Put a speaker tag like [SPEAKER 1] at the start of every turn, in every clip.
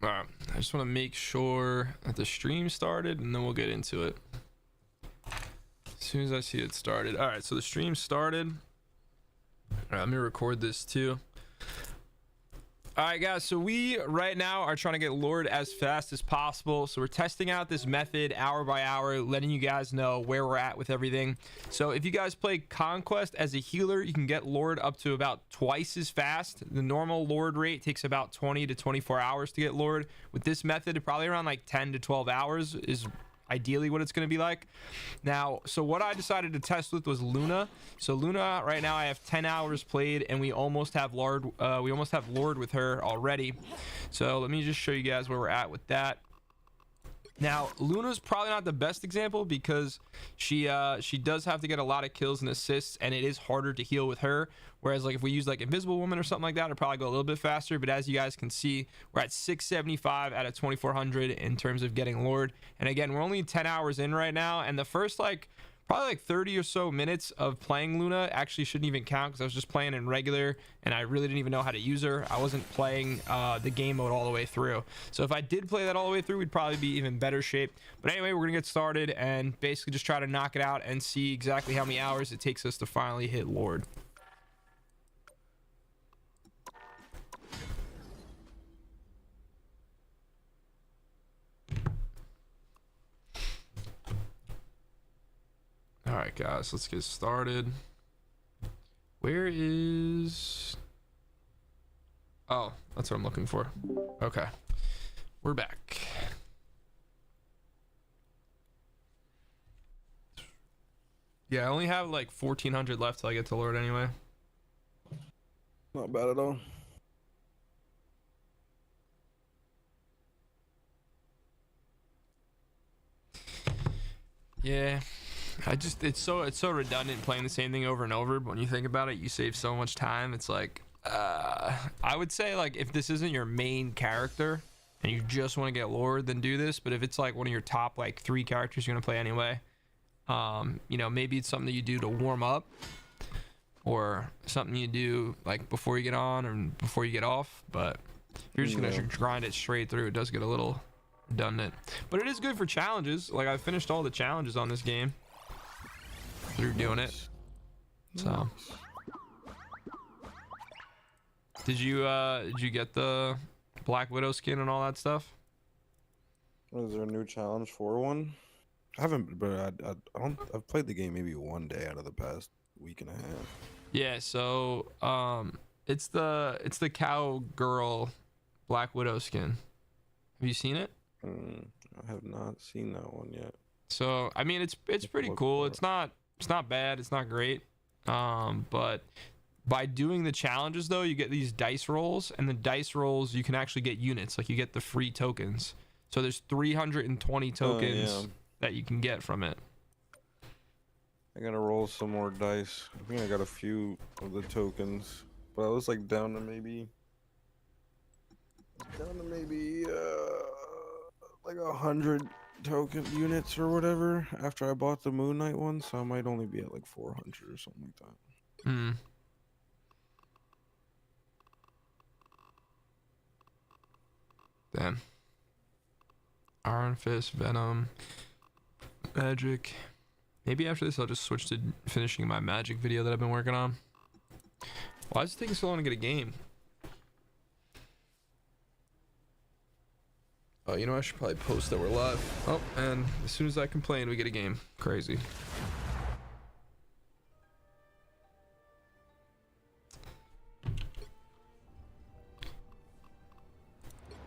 [SPEAKER 1] All right, I just want to make sure that the stream started, and then we'll get into it. As soon as I see it started. All right, so the stream started. All right, let me record this too. All right, guys, so we right now are trying to get lured as fast as possible. So we're testing out this method hour by hour, letting you guys know where we're at with everything. So if you guys play Conquest as a healer, you can get lured up to about twice as fast. The normal lured rate takes about 20 to 24 hours to get lured. With this method, probably around like 10 to 12 hours is ideally what it's going to be like. Now, so what I decided to test with was Luna. So Luna, right now I have 10 hours played, and we almost have lured with her already. So let me just show you guys where we're at with that. Now, Luna's probably not the best example because she does have to get a lot of kills and assists, and it is harder to heal with her. Whereas, like, if we use like Invisible Woman or something like that, it'll probably go a little bit faster. But as you guys can see, we're at 675 out of 2400 in terms of getting lured. And again, we're only 10 hours in right now, and the first probably like 30 or so minutes of playing Luna actually shouldn't even count because I was just playing in regular and I really didn't even know how to use her. I wasn't playing the game mode all the way through. So if I did play that all the way through, we'd probably be even better shape. But anyway, we're gonna get started and basically just try to knock it out and see exactly how many hours it takes us to finally hit Lord. All right, guys, let's get started. Where is... Oh, that's what I'm looking for. Okay, we're back. Yeah, I only have like 1400 left till I get to Lord anyway.
[SPEAKER 2] Not bad at all.
[SPEAKER 1] Yeah. It's so redundant playing the same thing over and over, but when you think about it, you save so much time. It's like I would say, like, if this isn't your main character and you just want to get lured, then do this. But if it's like one of your top like 3 characters you're gonna play anyway, you know, maybe it's something that you do to warm up or something you do like before you get on or before you get off. But if you're just gonna grind it straight through, it does get a little redundant. But it is good for challenges. Like, I finished all the challenges on this game through doing it. So did you get the Black Widow skin and all that stuff?
[SPEAKER 2] Is there a new challenge for one? I haven't, but I've played the game maybe one day out of the past week and a half.
[SPEAKER 1] Yeah, so it's the cowgirl Black Widow skin. Have you seen it?
[SPEAKER 2] I have not seen that one yet.
[SPEAKER 1] So I mean, it's pretty cool. It's not bad, it's not great, but by doing the challenges though, you get these dice rolls, and the dice rolls you can actually get units, like you get the free tokens. So there's 320 tokens that you can get from it.
[SPEAKER 2] I gotta roll some more dice. I think I got a few of the tokens, but I was like down to maybe like 100 token units or whatever after I bought the Moon Knight one, so I might only be at like 400 or something like that.
[SPEAKER 1] Damn. Iron Fist, Venom, Magic. Maybe after this I'll just switch to finishing my Magic video that I've been working on. Why is it taking so long to get a game? Oh, you know, I should probably post that we're live. Oh, and as soon as I complain, we get a game. Crazy.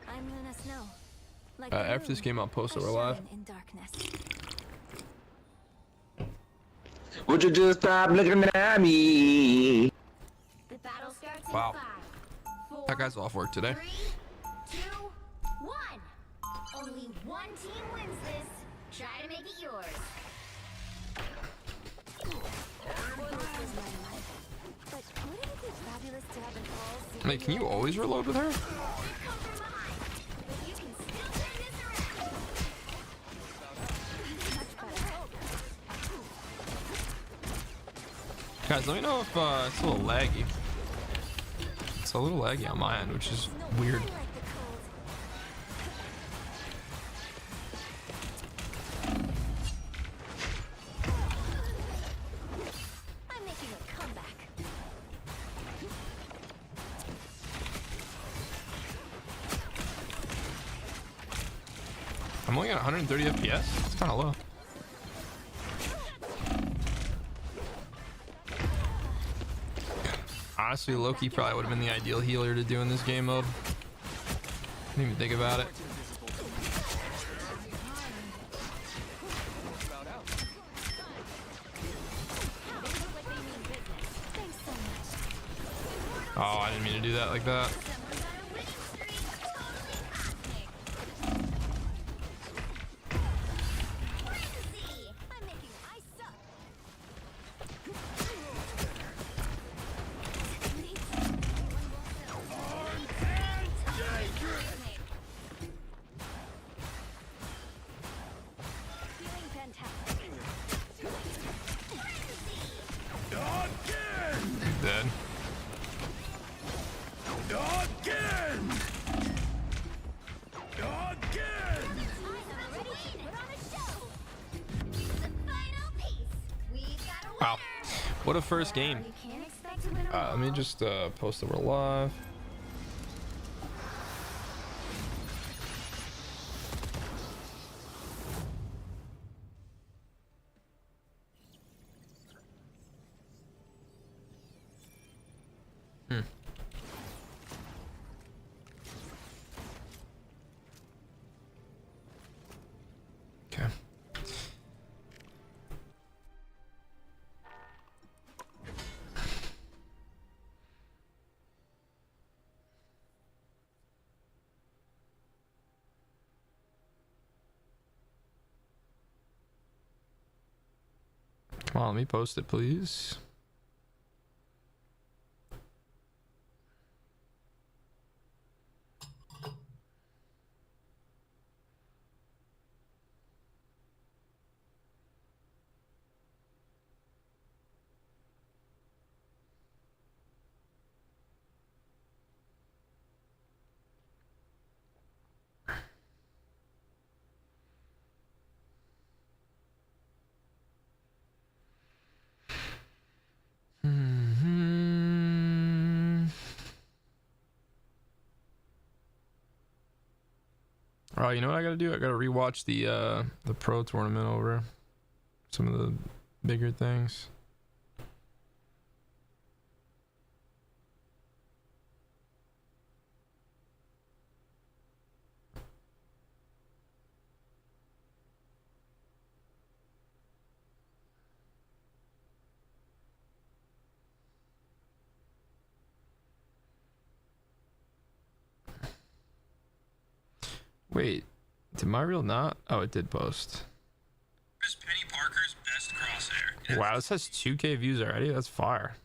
[SPEAKER 3] I'm Luna Snow. Like
[SPEAKER 1] After this game, I'll post that we're live.
[SPEAKER 3] in darkness.
[SPEAKER 4] Would you just stop looking at me?
[SPEAKER 3] The battle starts in
[SPEAKER 1] Wow.
[SPEAKER 3] 5, 4,
[SPEAKER 1] That guy's off work today.
[SPEAKER 3] 3, 2, 1. Only one team wins this. Try to make it yours. But wouldn't it be fabulous to have an all-season
[SPEAKER 1] Hey, can you always reload with her?
[SPEAKER 3] You can still turn this around.
[SPEAKER 1] Guys, let me know if it's a little laggy. It's a little laggy on my end, which is weird. I'm only at 130 FPS. It's kind of low. Honestly, Loki probably would have been the ideal healer to do in this game mode. Didn't even think about it. Oh, I didn't mean to do that like that. Dead. Wow, what a first game. Let me just post that we're live. Okay. Come on, let me post it, please. Oh, you know what I gotta do? I gotta rewatch the pro tournament over some of the bigger things. Wait, did my reel not? Oh, it did post.
[SPEAKER 5] Here's Penny Parker's best crosshair.
[SPEAKER 1] Wow, this has 2K views already. That's fire.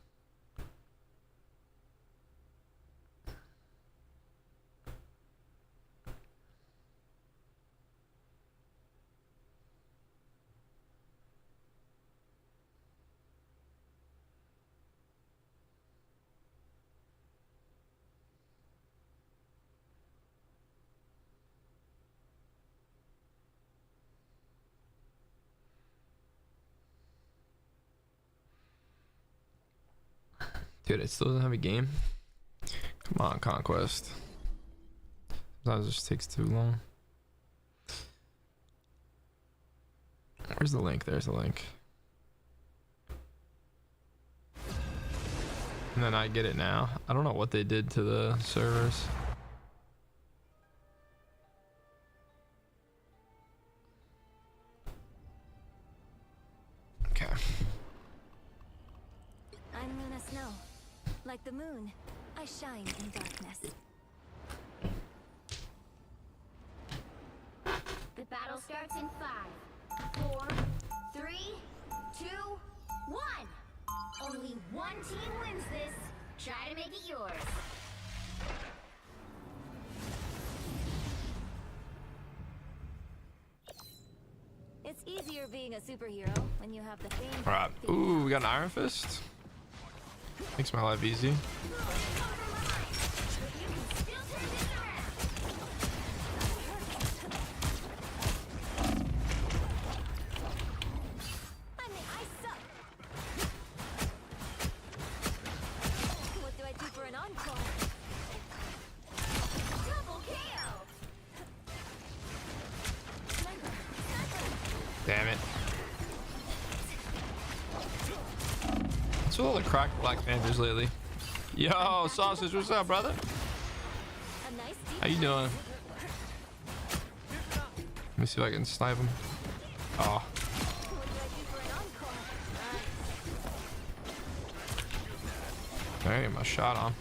[SPEAKER 1] Dude, it still doesn't have a game. Come on, Conquest. Sometimes it just takes too long. Where's the link? There's the link. And then I get it now. I don't know what they did to the servers. Okay.
[SPEAKER 6] I'm Luna Snow. Like the moon, I shine in darkness.
[SPEAKER 3] The battle starts in 5, 4, 3, 2, 1. Only one team wins this. Try to make it yours.
[SPEAKER 6] It's easier being a superhero when you have the fame.
[SPEAKER 1] Alright. Ooh, we got an Iron Fist. Makes my life easy.
[SPEAKER 6] What do I do for an encore?
[SPEAKER 3] Double KO.
[SPEAKER 1] What's with all the cracked Black Panthers lately? Yo, Sausage, what's up, brother?
[SPEAKER 6] A nice
[SPEAKER 1] How you doing? Let me see if I can snipe him. Oh. There, get my shot on.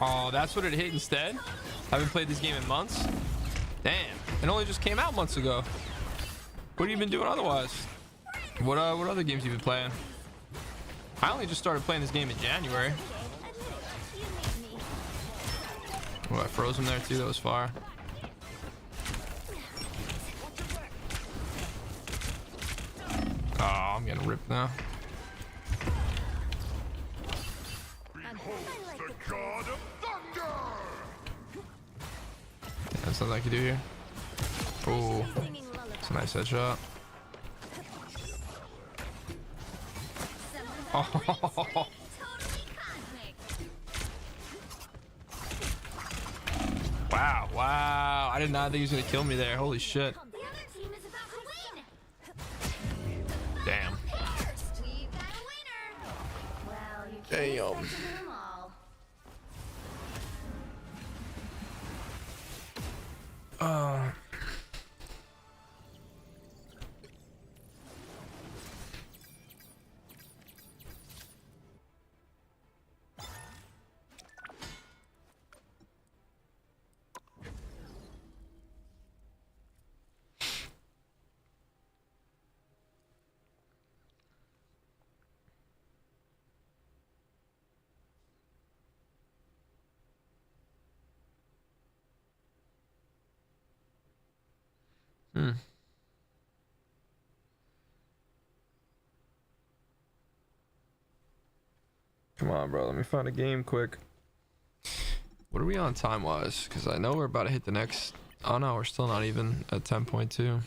[SPEAKER 1] Oh, that's what it hit instead? I haven't played this game in months. Damn, it only just came out months ago. What have you been doing otherwise? What other games you been playing? I only just started playing this game in January. Oh, I froze him there too. That was fire. Oh, I'm getting ripped now. That's something I can do here. Oh, it's a nice headshot. Oh. Wow, wow. I did not think he was going to kill me there. Holy shit.
[SPEAKER 3] The other team is about to win.
[SPEAKER 1] Damn.
[SPEAKER 3] We've got a winner. Well, you can't
[SPEAKER 1] Damn.
[SPEAKER 3] expect them all.
[SPEAKER 1] Come on, bro. Let me find a game quick. What are we on time-wise? Because I know we're about to hit the next... Oh, no. We're still not even at 10.2.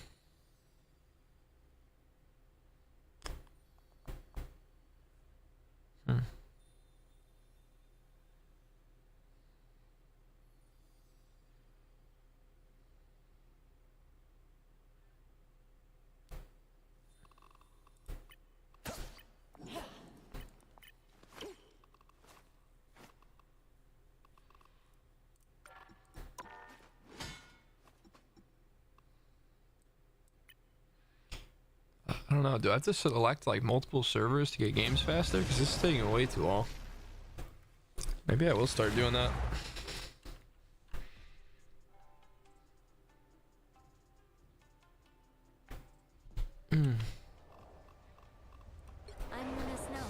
[SPEAKER 1] I don't know. Do I have to select like multiple servers to get games faster? Because this is taking way too long. Maybe I will start doing that.
[SPEAKER 6] I'm Luna Snow.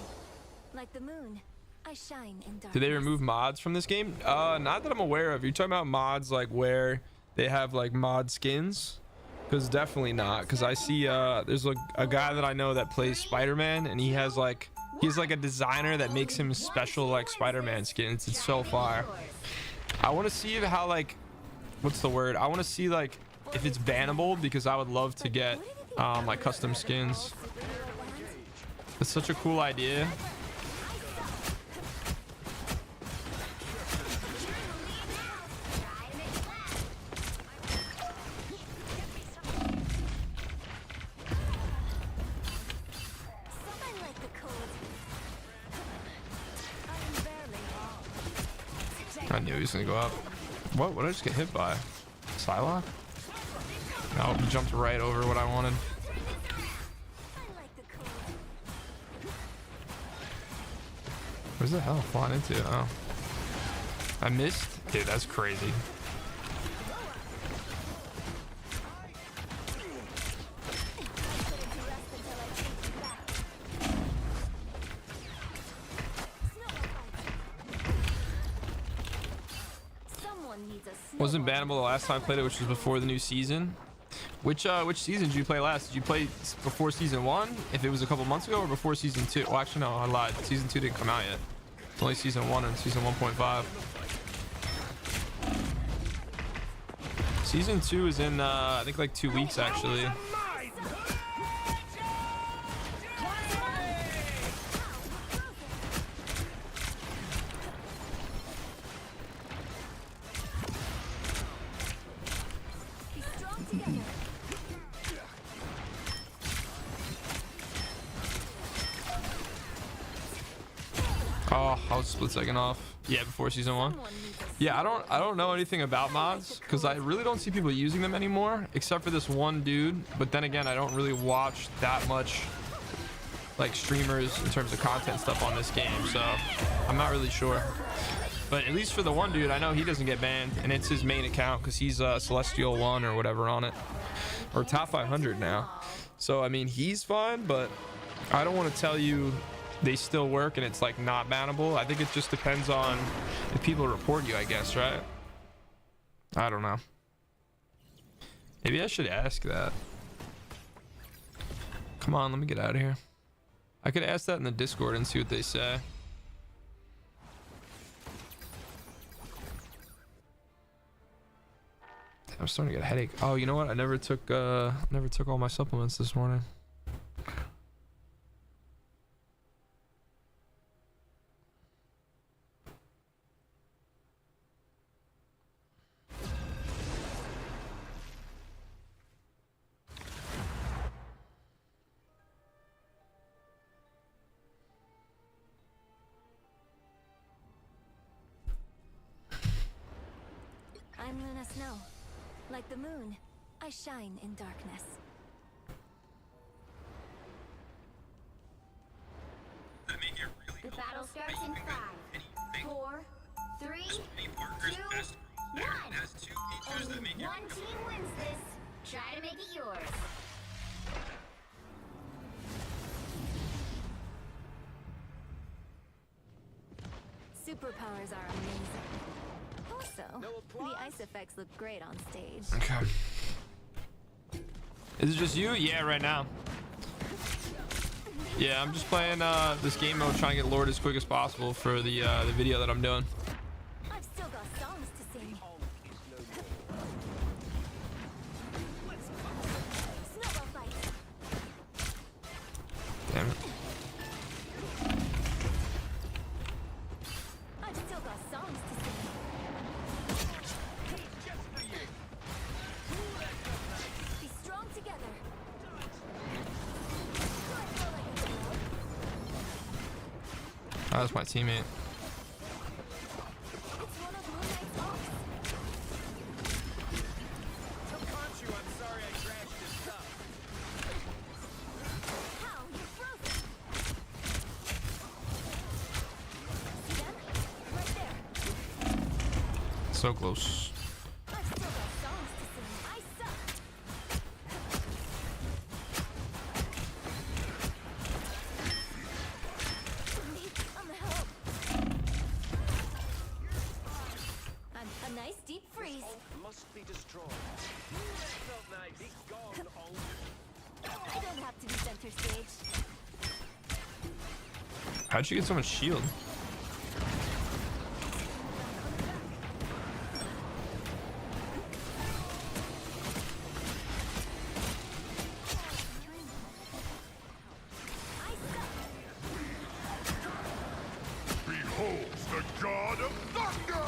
[SPEAKER 6] Like the moon, I shine in darkness.
[SPEAKER 1] Did they remove mods from this game? Not that I'm aware of. You're talking about mods like where they have like mod skins? Because definitely not. Because I see there's like a guy that I know that plays Spider-Man, and he's like a designer that makes him special like Spider-Man skins. It's so fire. I want to see how like, what's the word? I want to see like if it's bannable, because I would love to get like custom skins. It's such a cool idea. I knew he was gonna go up. What did I just get hit by? Psylocke? No, he jumped right over what I wanted. Where's the hell flying into? Oh. I missed? Dude, that's crazy. Wasn't bannable the last time I played it, which was before the new season. Which season did you play last? Did you play before season 1? If it was a couple months ago, or before season 2? Well, actually, no, I lied. Season 2 didn't come out yet. It's only season 1 and season 1.5. Season 2 is in, I think, like 2 weeks, actually. Oh, I was split second off. Yeah, before season 1. Yeah, I don't know anything about mods because I really don't see people using them anymore, except for this one dude. But then again, I don't really watch that much like streamers in terms of content stuff on this game, so I'm not really sure. But at least for the one dude, I know he doesn't get banned, and it's his main account because he's Celestial 1 or whatever on it, or top 500 now. So I mean, he's fine, but I don't want to tell you they still work and it's like not bannable. I think it just depends on if people report you, I guess, right? I don't know. Maybe I should ask that. Come on, let me get out of here. I could ask that in the Discord and see what they say. I'm starting to get a headache. Oh, you know what? I never took all my supplements this morning.
[SPEAKER 6] I'm Luna Snow. Like the moon, I shine in darkness.
[SPEAKER 5] That make it really
[SPEAKER 3] The
[SPEAKER 5] cool.
[SPEAKER 3] battle starts in 5,
[SPEAKER 5] Anything.
[SPEAKER 3] 4, 3,
[SPEAKER 5] Penny Parker's
[SPEAKER 3] 2,
[SPEAKER 5] best crosshair. It has 2 features that
[SPEAKER 3] only
[SPEAKER 5] make it
[SPEAKER 3] one team wins this. Try to make it yours.
[SPEAKER 6] Superpowers are amazing. Also, the ice effects look great on stage.
[SPEAKER 1] Okay. Is it just you? Yeah, right now. Yeah, I'm just playing this game mode, trying to get Lord as quick as possible for the video that I'm doing.
[SPEAKER 6] I've still got songs to sing. Snowball fight.
[SPEAKER 1] Damn it.
[SPEAKER 6] I've still got songs to sing. Be strong together.
[SPEAKER 1] Oh, that's my teammate.
[SPEAKER 6] It's one of Moon Knight's ops. How? You're frozen. See them? Right there.
[SPEAKER 1] So close.
[SPEAKER 6] I've still got songs to sing. I suck. Need some help. I'm a nice deep freeze.
[SPEAKER 7] Must be destroyed. Felt nice. Be gone, old.
[SPEAKER 6] I don't have to be center stage.
[SPEAKER 1] How'd you get so much shield?
[SPEAKER 6] I suck.
[SPEAKER 7] Beholds the god of thunder!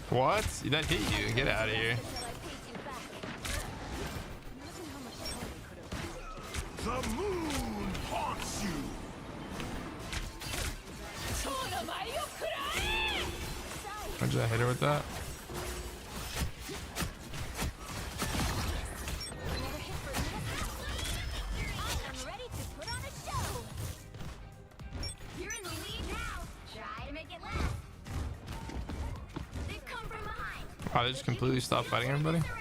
[SPEAKER 1] What? That hit you. Get out of here.
[SPEAKER 6] Until I paid you back. Imagine how much time we could have.
[SPEAKER 7] The moon haunts you!
[SPEAKER 1] How'd you hit her with that?
[SPEAKER 6] Another hit for me. I'm ready to put on a show.
[SPEAKER 3] You're in the lead now. Try to make it last. They've come from behind.
[SPEAKER 1] Oh, they just completely stopped fighting everybody?
[SPEAKER 3] Around.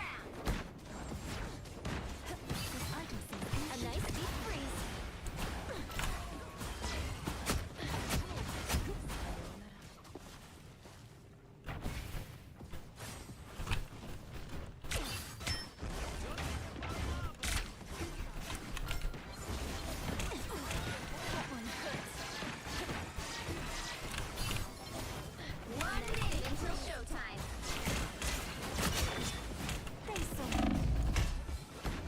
[SPEAKER 6] A nice deep freeze. That one hurts.
[SPEAKER 3] 1 minute until showtime.
[SPEAKER 6] Thanks so much.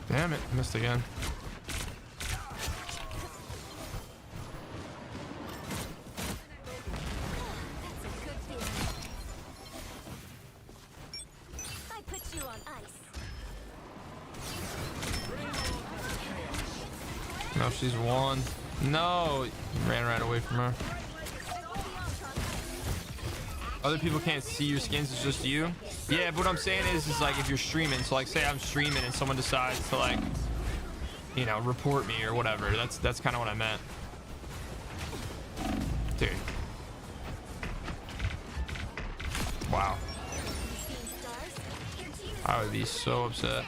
[SPEAKER 1] Damn it. Missed again.
[SPEAKER 6] That's a good feeling. I put you on ice.
[SPEAKER 1] No, she's one. No, you ran right away from her. Other people can't see your skins, it's just you. Yeah, but what I'm saying is like if you're streaming, so like say I'm streaming and someone decides to like, you know, report me or whatever. That's kind of what I meant. Dude. Wow. I would be so upset.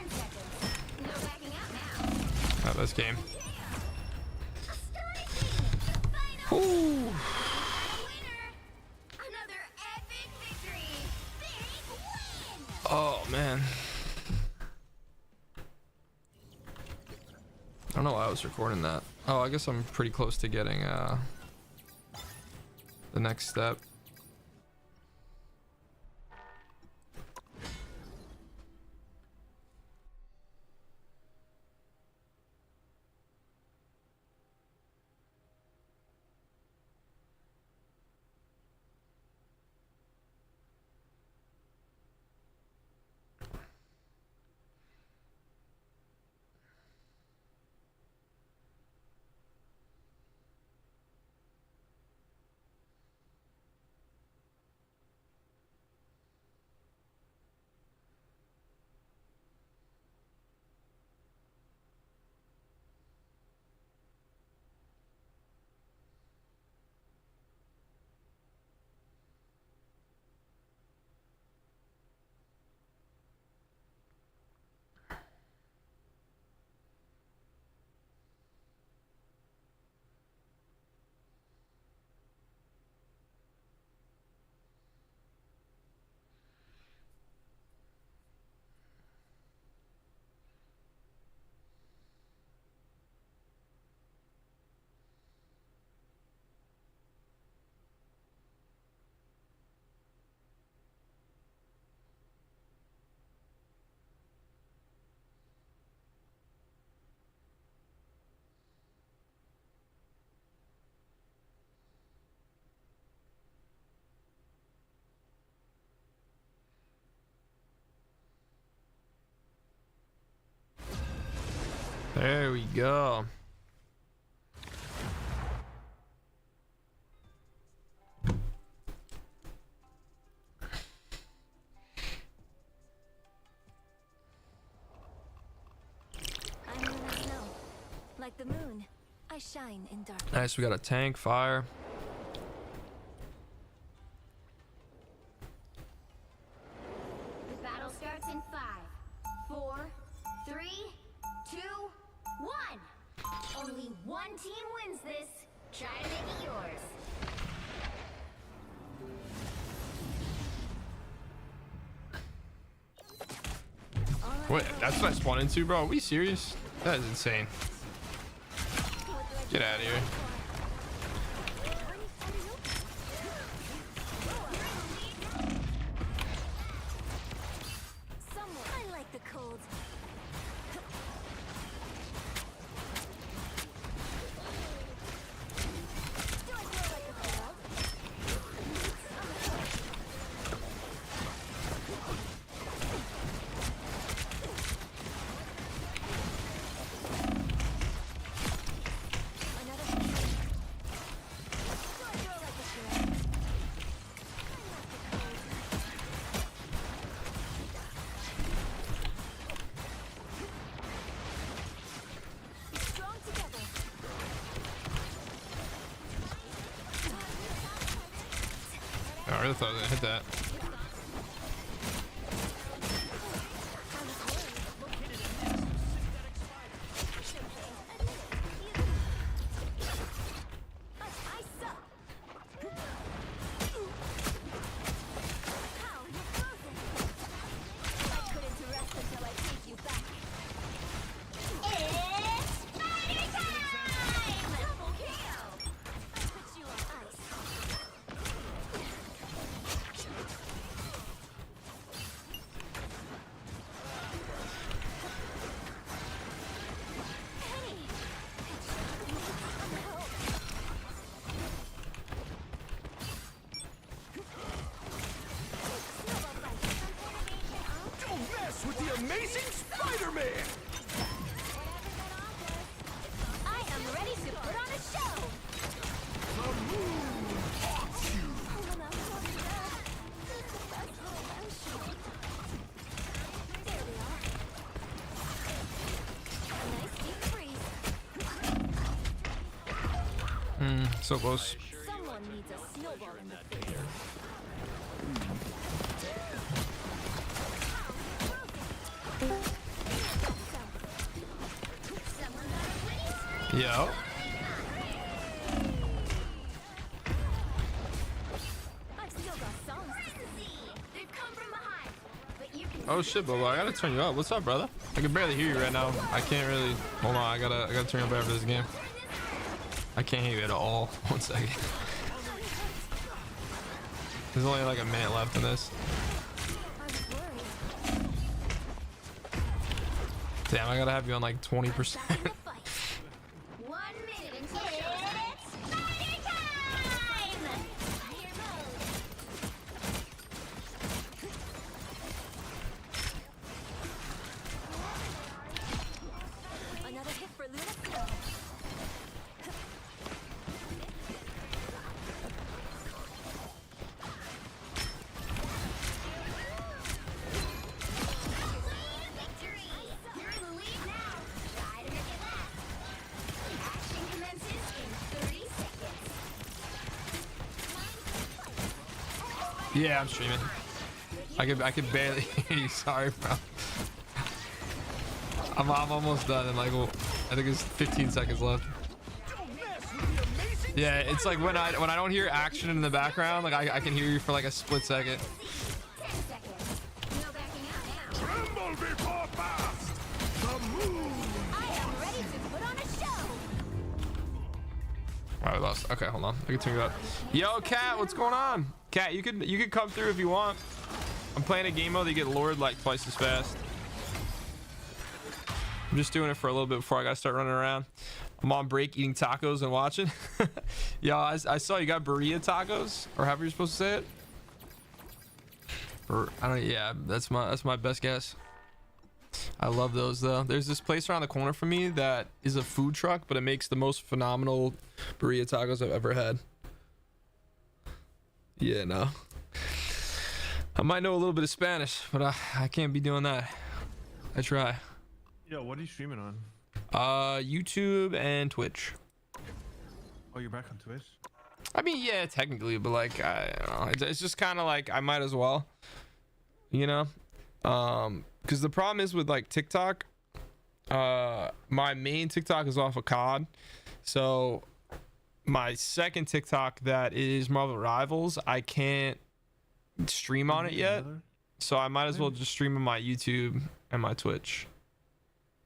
[SPEAKER 1] Oh, this game. Ooh. Oh man. I don't know why I was recording that. Oh, I guess I'm pretty close to getting the next step. There we go.
[SPEAKER 6] I'm in the snow. Like the moon, I shine in darkness.
[SPEAKER 1] Nice, we got a tank, fire.
[SPEAKER 3] The battle starts in 5, 4, 3, 2, 1. Only one team wins this. Try to make it yours.
[SPEAKER 1] Wait, that's what I spawned into, bro? Are we serious? That is insane. Get out of here.
[SPEAKER 6] I like the cold. Do I feel like a girl?
[SPEAKER 1] Oh, I really thought I was gonna hit that.
[SPEAKER 7] Mess with the amazing Spider-Man!
[SPEAKER 6] I am
[SPEAKER 1] So close.
[SPEAKER 6] Someone needs a snowball in the face.
[SPEAKER 1] Yo.
[SPEAKER 6] I've still got songs to sing.
[SPEAKER 3] They've come from behind, but you can.
[SPEAKER 1] Oh shit, Bobo, I gotta turn you up. What's up, brother? I can barely hear you right now. I can't really. Hold on, I gotta turn you up after this game. I can't hear you at all. 1 second. There's only like a minute left in this.
[SPEAKER 6] I was worried.
[SPEAKER 1] Damn, I gotta have you on like 20%.
[SPEAKER 3] In the fight. 1 minute until it's fighting time. Fire mode.
[SPEAKER 6] Another hit for Luna Snow.
[SPEAKER 3] Victory. You're in the lead now. Try to make it last. Action commences in 30 seconds.
[SPEAKER 1] Yeah, I'm streaming. I could barely hear you. Sorry, bro. I'm almost done. And like, well, I think it's 15 seconds left. Yeah, it's like when I don't hear action in the background, like I can hear you for like a split second.
[SPEAKER 3] 10 seconds. No backing out now.
[SPEAKER 7] Tremble before fast. The moon.
[SPEAKER 3] I am ready to put on a show.
[SPEAKER 1] All right, we lost. Okay, hold on. I can turn you up. Yo, Cat, what's going on? Cat, you could come through if you want. I'm playing a game mode that you get lured like twice as fast. I'm just doing it for a little bit before I gotta start running around. I'm on break eating tacos and watching. Yo, I saw you got burrito tacos, or however you're supposed to say it. I don't. Yeah, that's my best guess. I love those though. There's this place around the corner from me that is a food truck, but it makes the most phenomenal burrito tacos I've ever had. Yeah, no. I might know a little bit of Spanish, but I can't be doing that. I try.
[SPEAKER 8] Yo, what are you streaming on?
[SPEAKER 1] YouTube and Twitch.
[SPEAKER 8] Oh, you're back on Twitch?
[SPEAKER 1] I mean, yeah, technically, but like, I don't know. It's just kind of like I might as well, you know, because the problem is with like TikTok, my main TikTok is off of COD, so my second TikTok that is Marvel Rivals, I can't stream on it yet, so I might as well just stream on my YouTube and my Twitch.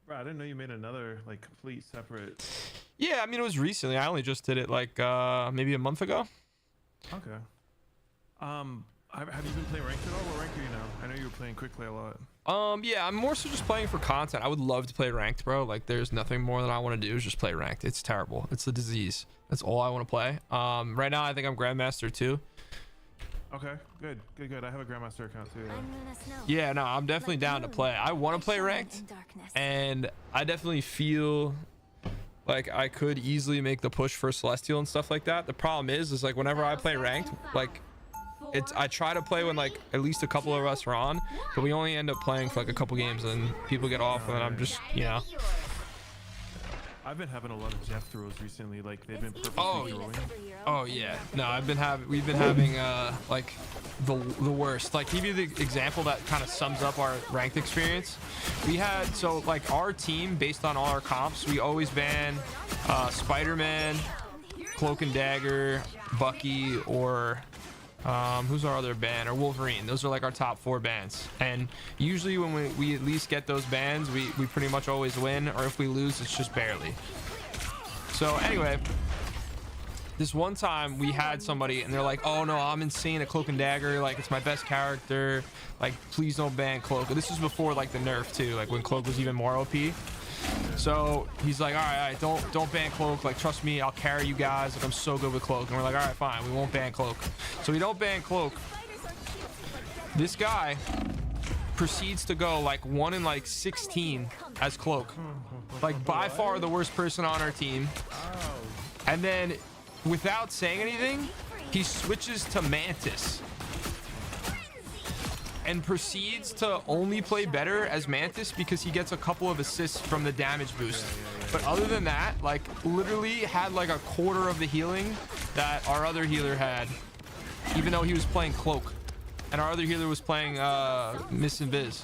[SPEAKER 8] Bro, I didn't know you made another like complete separate.
[SPEAKER 1] Yeah, I mean, it was recently. I only just did it like maybe a month ago.
[SPEAKER 8] Okay. Have you been playing ranked at all? What rank are you now? I know you were playing quickly a lot.
[SPEAKER 1] Yeah, I'm more so just playing for content. I would love to play ranked, bro. Like, there's nothing more that I want to do is just play ranked. It's terrible. It's the disease. That's all I want to play. Right now, I think I'm Grandmaster 2.
[SPEAKER 8] Okay, good. I have a Grandmaster account too.
[SPEAKER 6] I'm Luna Snow.
[SPEAKER 1] Yeah, no, I'm definitely
[SPEAKER 6] Like
[SPEAKER 1] down to
[SPEAKER 6] moon,
[SPEAKER 1] play. I want
[SPEAKER 6] I
[SPEAKER 1] to play
[SPEAKER 6] shine
[SPEAKER 1] ranked,
[SPEAKER 6] in darkness.
[SPEAKER 1] and I definitely feel like I could easily make the push for Celestial and stuff like that. The problem is like whenever I play ranked, like I try to play when like at least a couple of us are on, but we only end up playing for like a couple games and people get off, and then I'm just, you know.
[SPEAKER 8] I've been having a lot of Jeff throws recently. Like they've been perfectly
[SPEAKER 1] Oh,
[SPEAKER 8] throwing.
[SPEAKER 1] Oh yeah, no, we've been having like the worst. Like, give you the example that kind of sums up our ranked experience. We had, so like our team, based on all our comps, we always ban Spider-Man, Cloak and Dagger, Bucky, or who's our other ban, or Wolverine. Those are like our top 4 bans, and usually when we at least get those bans, we pretty much always win, or if we lose, it's just barely. So anyway, this one time we had somebody and they're like, oh no, I'm insane at Cloak and Dagger, like it's my best character, like please don't ban Cloak. This was before like the nerf too, like when Cloak was even more OP. So he's like, all right, don't ban Cloak, like trust me, I'll carry you guys, like I'm so good with Cloak. And we're like, all right, fine, we won't ban Cloak. So we don't ban Cloak. This guy proceeds to go like 1 in like 16 as Cloak, like by far the worst person on our team. And then without saying anything, he switches to Mantis. and proceeds to only play better as Mantis because he gets a couple of assists from the damage boost. But other than that, like literally had like a quarter of the healing that our other healer had, even though he was playing Cloak, and our other healer was playing Miss Invis.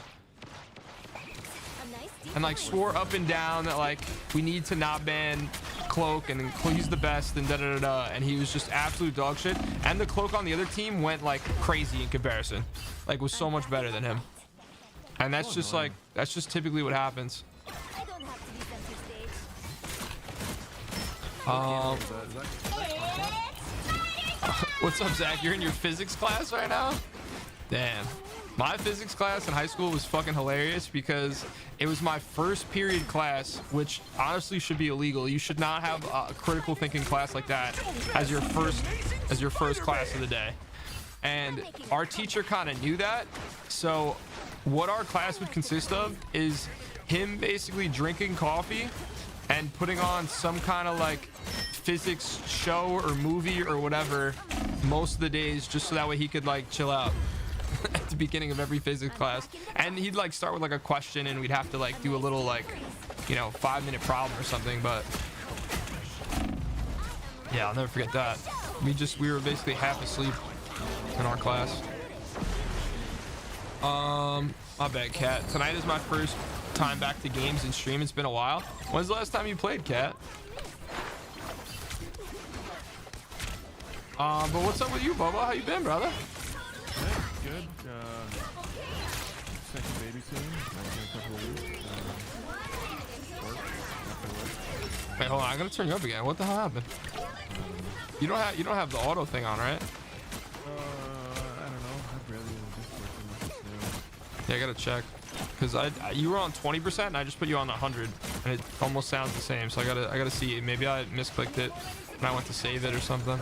[SPEAKER 1] And like swore up and down that like we need to not ban Cloak and he's the best and da da da da, and he was just absolute dog shit. And the Cloak on the other team went like crazy in comparison, like was so much better than him. And that's just like that's just typically what happens. What's up, Zach? You're in your physics class right now? Damn. My physics class in high school was fucking hilarious because it was my first period class, which honestly should be illegal. You should not have a critical thinking class like that as your first class of the day. And our teacher kind of knew that. So what our class would consist of is him basically drinking coffee and putting on some kind of like physics show or movie or whatever most of the days, just so that way he could like chill out at the beginning of every physics class. And he'd like start with like a question and we'd have to like do a little like, you know, 5-minute problem or something. But yeah, I'll never forget that. We were basically half asleep in our class. My bad, Cat. Tonight is my first time back to games and stream. It's been a while. When's the last time you played, Cat? But what's up with you, Bubba? How you been, brother?
[SPEAKER 8] Good. Second baby soon. In a couple of weeks. Work. After work.
[SPEAKER 1] Wait, hold on. I'm gonna turn you up again. What the hell happened? You don't have the auto thing on, right?
[SPEAKER 8] I don't know. I've barely just worked in this.
[SPEAKER 1] Yeah, I gotta check. Cause you were on 20% and I just put you on 100, and it almost sounds the same. So I gotta see. Maybe I misclicked it and I went to save it or something.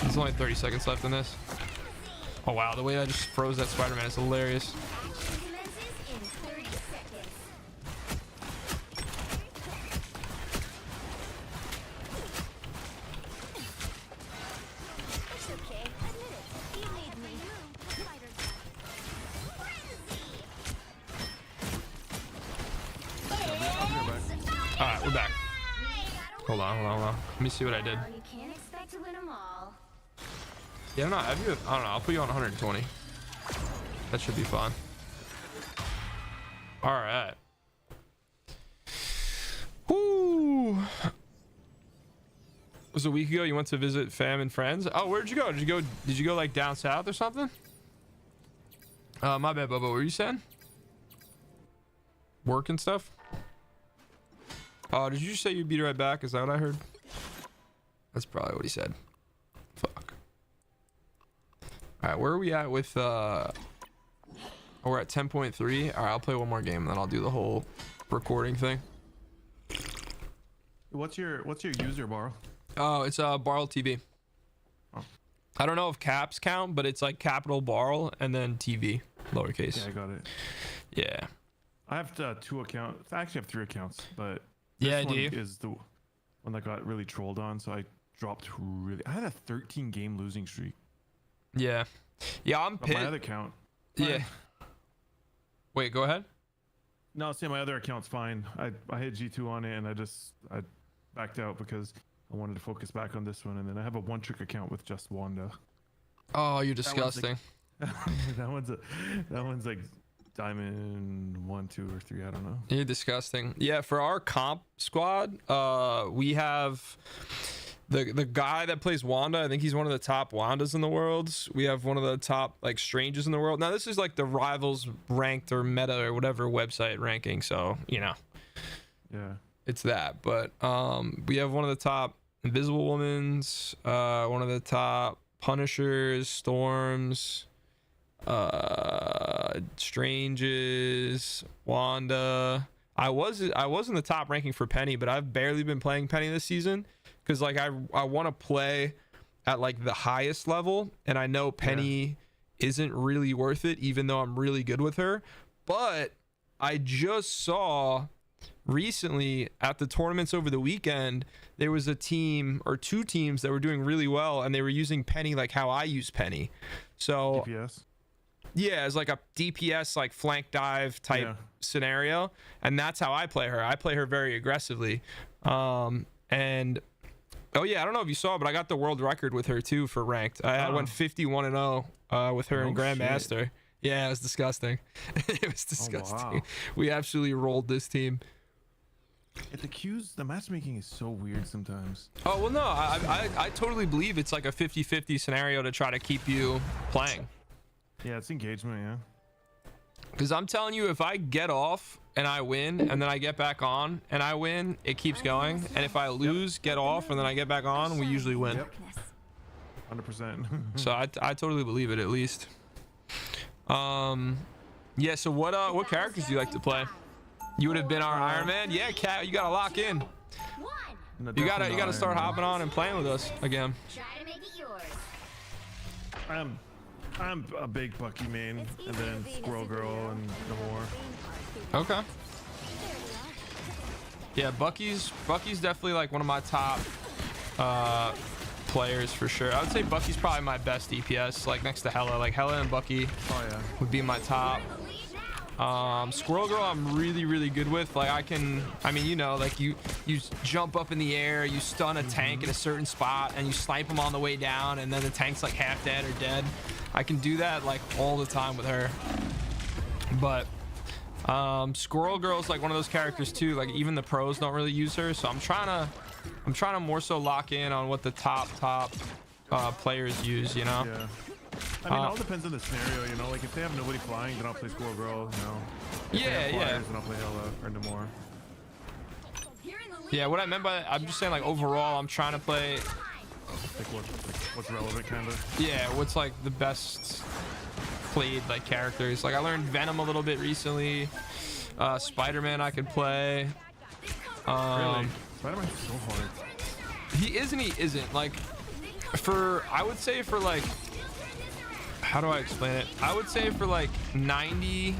[SPEAKER 1] There's only 30 seconds left in this. Oh wow, the way I just froze that Spider-Man is hilarious. Alright, we're back. Hold on. Let me see what I did.
[SPEAKER 3] You can't expect to win them all.
[SPEAKER 1] Yeah, I don't know. I'll put you on 120. That should be fun. All right. Whoo. Was a week ago. You went to visit fam and friends. Oh, where'd you go? Did you go like down south or something? My bad, Bubba. What were you saying? Work and stuff. Oh, did you just say you'd be right back? Is that what I heard? That's probably what he said. Fuck. All right, where are we at with oh, we're at 10.3. All right, I'll play one more game and then I'll do the whole recording thing.
[SPEAKER 8] What's your user bar?
[SPEAKER 1] Oh, it's Barl TV.
[SPEAKER 8] Oh.
[SPEAKER 1] I don't know if caps count, but it's like capital Barl and then TV, lowercase.
[SPEAKER 8] Yeah, I got it.
[SPEAKER 1] Yeah.
[SPEAKER 8] I have 2 accounts. I actually have 3 accounts, but
[SPEAKER 1] Yeah,
[SPEAKER 8] this
[SPEAKER 1] do
[SPEAKER 8] one
[SPEAKER 1] you?
[SPEAKER 8] is the one that got really trolled on, so I dropped really. I had a 13 game losing streak.
[SPEAKER 1] Yeah. Yeah, I'm
[SPEAKER 8] But my
[SPEAKER 1] pissed.
[SPEAKER 8] other account.
[SPEAKER 1] Yeah. Wait, go ahead.
[SPEAKER 8] No, see, my other account's fine. I hit G2 on it and I backed out because I wanted to focus back on this one, and then I have a 1-trick account with just Wanda.
[SPEAKER 1] Oh, you're disgusting.
[SPEAKER 8] that one's like diamond 1, 2, or 3. I don't know.
[SPEAKER 1] You're disgusting. Yeah, for our comp squad, we have the guy that plays Wanda. I think he's one of the top Wandas in the world. We have one of the top like strangers in the world. Now this is like the Rivals ranked or meta or whatever website ranking, so you know.
[SPEAKER 8] Yeah.
[SPEAKER 1] It's that. But we have one of the top Invisible Womans, one of the top Punishers, Storms, Stranges, Wanda. I was in the top ranking for Penny, but I've barely been playing Penny this season because like I want to play at like the highest level, and I know Penny isn't really worth it, even though I'm really good with her. But I just saw recently at the tournaments over the weekend, there was a team or 2 teams that were doing really well, and they were using Penny like how I use Penny. So
[SPEAKER 8] DPS.
[SPEAKER 1] Yeah, as like a DPS, like flank dive type scenario, and that's how I play her. I play her very aggressively, and oh yeah, I don't know if you saw, but I got the world record with her too for ranked. I went 51-0 with her in Grandmaster. Yeah, it was disgusting. It was disgusting.
[SPEAKER 8] Oh, wow.
[SPEAKER 1] We absolutely rolled this team.
[SPEAKER 8] At the queues, the matchmaking is so weird sometimes.
[SPEAKER 1] Oh well, no, I totally believe it's like a 50-50 scenario to try to keep you playing.
[SPEAKER 8] Yeah, it's engagement, yeah.
[SPEAKER 1] Because I'm telling you, if I get off and I win, and then I get back on and I win, it keeps going. And if I lose, get off, and then I get back on, we usually win.
[SPEAKER 8] 100%.
[SPEAKER 1] So I totally believe it, at least. Yeah. So what characters do you like to play? You would have been our Iron Man. Yeah, Cat, you gotta lock in.
[SPEAKER 8] No,
[SPEAKER 1] You gotta
[SPEAKER 8] definitely
[SPEAKER 1] start
[SPEAKER 8] not.
[SPEAKER 1] hopping on and playing with us again.
[SPEAKER 3] Try to make it yours.
[SPEAKER 8] I'm a big Bucky main, and then Squirrel Girl and Namor.
[SPEAKER 1] Okay. Yeah, Bucky's definitely like one of my top players for sure. I would say Bucky's probably my best DPS, like next to Hella. Like Hella and Bucky would be my top. Squirrel Girl I'm really good with. Like I mean, you know, like you jump up in the air, you stun a tank in a certain spot, and you snipe them on the way down, and then the tank's like half dead or dead. I can do that like all the time with her. But Squirrel Girl's like one of those characters too. Like even the pros don't really use her, so I'm trying to more so lock in on what the top players use, you know.
[SPEAKER 8] Yeah. I mean, it all depends on the scenario, you know. Like if they have nobody flying, then I'll play Squirrel Girl, you know. If they have flyers, then I'll play Hella or Namor.
[SPEAKER 1] Yeah, what I meant by I'm just saying like overall, I'm trying to play.
[SPEAKER 8] Like what's relevant, kind of.
[SPEAKER 1] Yeah, what's like the best played like characters. Like I learned Venom a little bit recently. Spider-Man I could play.
[SPEAKER 8] Really? Spider-Man's so hard.
[SPEAKER 1] He is and he isn't. Like I would say for like, how do I explain it? I would say for like 90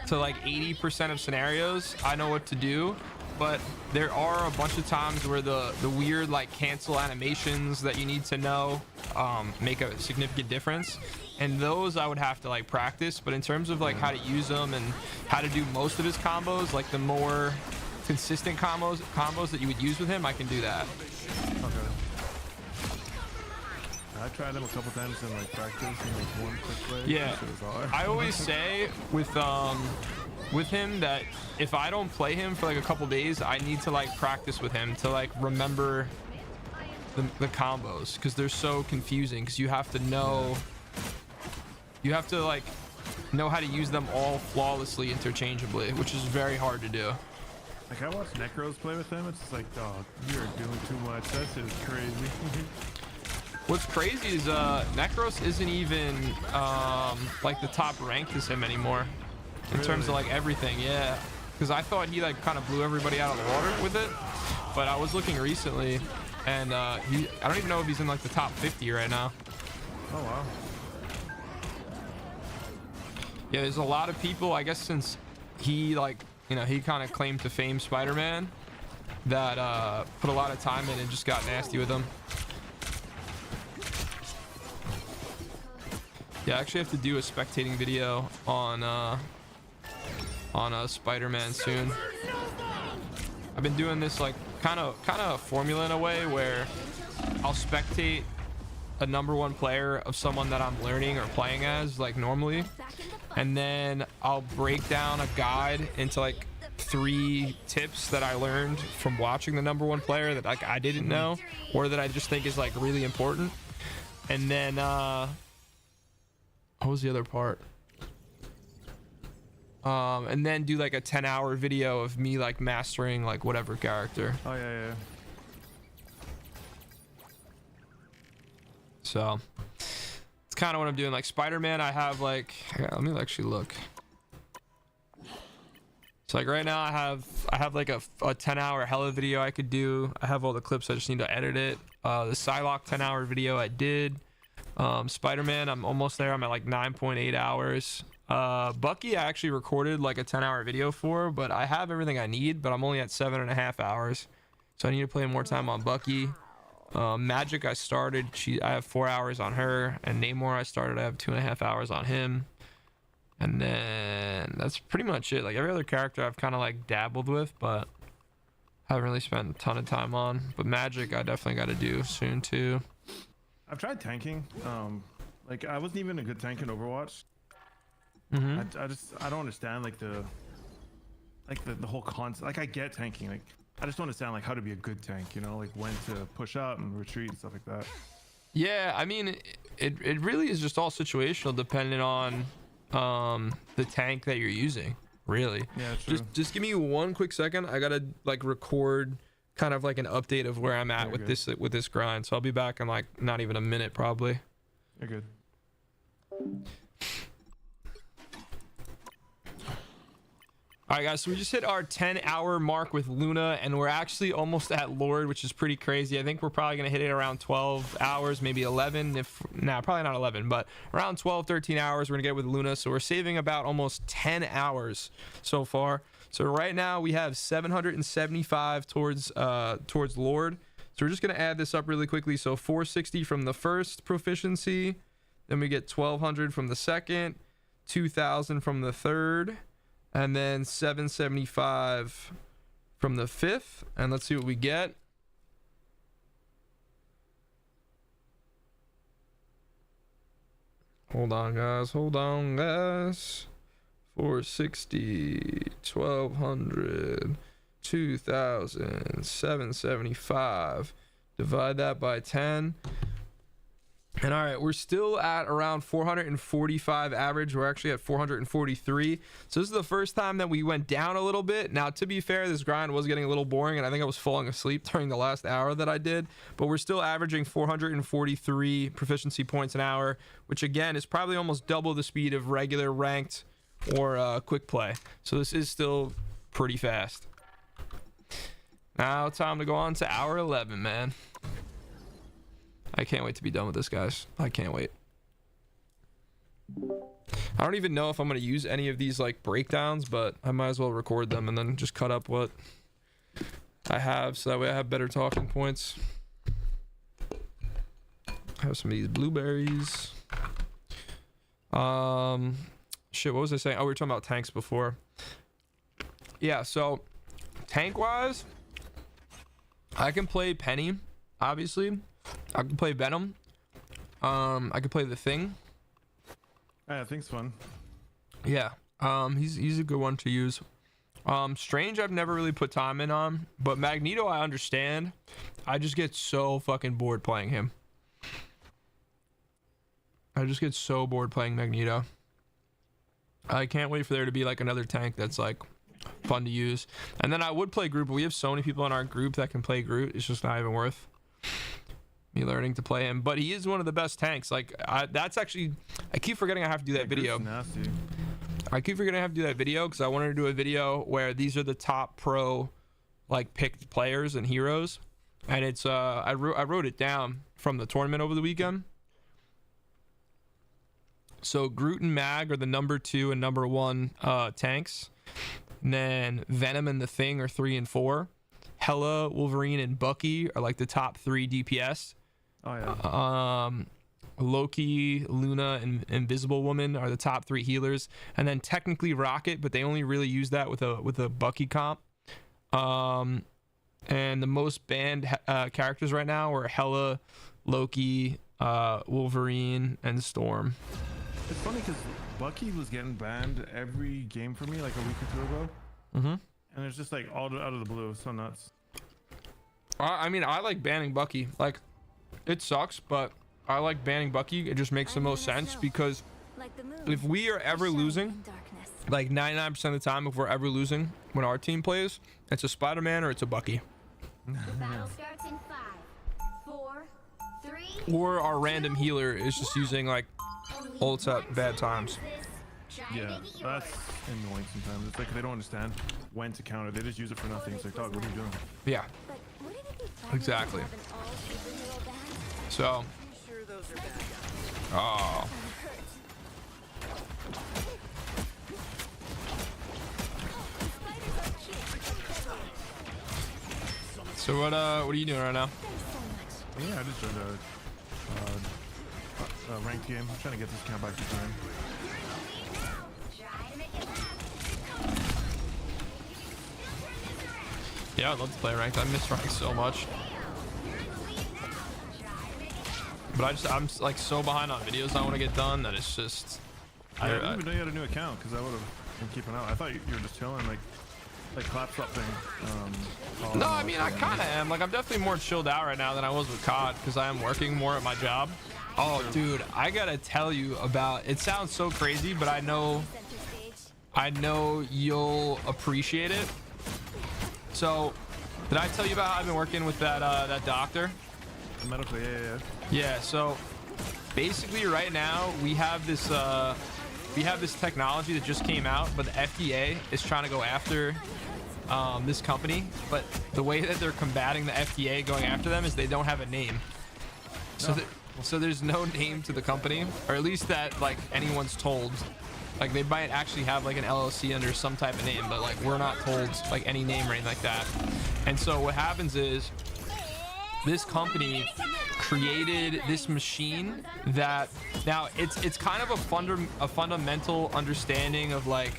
[SPEAKER 1] to like 80% of scenarios, I know what to do. But there are a bunch of times where the weird like cancel animations that you need to know make a significant difference, and those I would have to like practice. But in terms of like how to use them and how to do most of his combos, like the more consistent combos that you would use with him, I can do that.
[SPEAKER 8] Okay. I tried them a couple times in like practice and like one quick play.
[SPEAKER 1] Yeah, I always say with him that if I don't play him for like a couple days, I need to like practice with him to like remember the combos, because they're so confusing, because you have to know how to use them all flawlessly interchangeably, which is very hard to do.
[SPEAKER 8] Like I watched Necros play with him, it's just like, dog, you're doing too much. That's just crazy.
[SPEAKER 1] What's crazy is Necros isn't even like the top ranked as him anymore in terms of like everything. Yeah, because I thought he like kind of blew everybody out of the water with it, but I was looking recently, and I don't even know if he's in like the top 50 right now.
[SPEAKER 8] Oh wow.
[SPEAKER 1] Yeah, there's a lot of people, I guess, since he like, you know, he kind of claimed to fame Spider-Man, that put a lot of time in and just got nasty with him. Yeah, I actually have to do a spectating video on Spider-Man soon. I've been doing this like kind of formula in a way where I'll spectate a #1 player of someone that I'm learning or playing as like normally, and then I'll break down a guide into like 3 tips that I learned from watching the #1 player that like I didn't know, or that I just think is like really important. And then what was the other part? And then do like a 10-hour video of me like mastering like whatever character.
[SPEAKER 8] Oh yeah.
[SPEAKER 1] So it's kind of what I'm doing. Like Spider-Man, I have like, let me actually look. So like right now I have like a 10-hour Hella video I could do. I have all the clips, I just need to edit it. The Psylocke 10-hour video I did. Spider-Man, I'm almost there. I'm at like 9.8 hours. Bucky I actually recorded like a 10-hour video for, but I have everything I need, but I'm only at 7.5 hours, so I need to play more time on Bucky. Magic I started, I have 4 hours on her, and Namor I have 2.5 hours on him. And then that's pretty much it. Like every other character I've kind of like dabbled with, but haven't really spent a ton of time on. But magic I definitely got to do soon too.
[SPEAKER 8] I've tried tanking. Like I wasn't even a good tank in Overwatch. I don't understand like the whole concept. Like I get tanking. Like I just don't understand like how to be a good tank. You know, like when to push up and retreat and stuff like that.
[SPEAKER 1] Yeah, I mean, it really is just all situational depending on the tank that you're using. Really.
[SPEAKER 8] Yeah, true.
[SPEAKER 1] Just give me one quick second. I gotta like record kind of like an update of where I'm at with this grind. So I'll be back in like not even a minute probably.
[SPEAKER 8] You're good.
[SPEAKER 1] All right, guys, so we just hit our 10-hour mark with Luna, and we're actually almost at Lord, which is pretty crazy. I think we're probably going to hit it around 12 hours, maybe 11. Probably not 11, but around 12, 13 hours we're going to get with Luna. So we're saving about almost 10 hours so far. So right now we have 775 towards Lord. So we're just going to add this up really quickly. So 460 from the first proficiency. Then we get 1,200 from the second, 2,000 from the third, and then 775 from the fifth. And let's see what we get. Hold on, guys. 460, 1,200, 2,000, 775. Divide that by 10. And all right, we're still at around 445 average. We're actually at 443. So this is the first time that we went down a little bit. Now, to be fair, this grind was getting a little boring, and I think I was falling asleep during the last hour that I did. But we're still averaging 443 proficiency points an hour, which again is probably almost double the speed of regular ranked or quick play. So this is still pretty fast. Now time to go on to hour 11, man. I can't wait to be done with this, guys. I can't wait. I don't even know if I'm going to use any of these like breakdowns, but I might as well record them and then just cut up what I have so that way I have better talking points. I have some of these blueberries. Shit, what was I saying? Oh, we were talking about tanks before. Yeah, so tank wise, I can play Penny, obviously. I can play Venom. I can play the Thing.
[SPEAKER 8] Yeah, Thing's fun.
[SPEAKER 1] Yeah. He's a good one to use. Strange I've never really put time in on, but Magneto I understand. I just get so fucking bored playing him. I just get so bored playing Magneto. I can't wait for there to be like another tank that's like fun to use. And then I would play Groot, but we have so many people in our group that can play Groot. It's just not even worth me learning to play him. But he is one of the best tanks. Like that's actually, I keep forgetting I have to do that video.
[SPEAKER 8] Nasty.
[SPEAKER 1] I keep forgetting I have to do that video because I wanted to do a video where these are the top pro like picked players and heroes, and it's I wrote it down from the tournament over the weekend. So Groot and Mag are the number 2 and number 1 tanks, and then Venom and the Thing are 3 and 4. Hela, Wolverine, and Bucky are like the top 3 DPS.
[SPEAKER 8] Oh yeah.
[SPEAKER 1] Loki, Luna, and Invisible Woman are the top 3 healers, and then technically Rocket, but they only really use that with a Bucky comp. And the most banned characters right now are Hela, Loki, Wolverine, and Storm.
[SPEAKER 8] It's funny because Bucky was getting banned every game for me like a week or 2 ago. And it's just like all out of the blue. So nuts.
[SPEAKER 1] I mean, I like banning Bucky. Like, it sucks, but I like banning Bucky. It just makes the most sense because if we are ever losing, like 99% of the time, if we're ever losing when our team plays, it's a Spider-Man or it's a Bucky.
[SPEAKER 3] The battle starts in 5, 4, 3.
[SPEAKER 1] Or our random healer is just using like ults at bad times.
[SPEAKER 8] Yeah, that's annoying sometimes. It's like they don't understand when to counter. They just use it for nothing. It's like, dog, what are you doing?
[SPEAKER 1] Yeah, exactly. So, oh. So what are you doing right now?
[SPEAKER 8] Yeah, I just joined a ranked game. I'm trying to get this account back to time.
[SPEAKER 1] Yeah, I'd love to play ranked. I miss ranked so much. But I'm like so behind on videos I want to get done that it's just.
[SPEAKER 8] I didn't even know you had a new account because I would have been keeping out. I thought you were just chilling, like clap something.
[SPEAKER 1] No, I mean I kind of am. Like I'm definitely more chilled out right now than I was with COD because I am working more at my job. Oh, dude, I gotta tell you about. It sounds so crazy, but I know you'll appreciate it. So, did I tell you about how I've been working with that doctor?
[SPEAKER 8] Medical, yeah.
[SPEAKER 1] Yeah. So, basically, right now we have this technology that just came out, but the FDA is trying to go after this company. But the way that they're combating the FDA going after them is they don't have a name. So there's no name to the company, or at least that like anyone's told. Like they might actually have like an LLC under some type of name, but like we're not told like any name or anything like that. And so what happens is this company created this machine that now it's kind of a fundamental understanding of like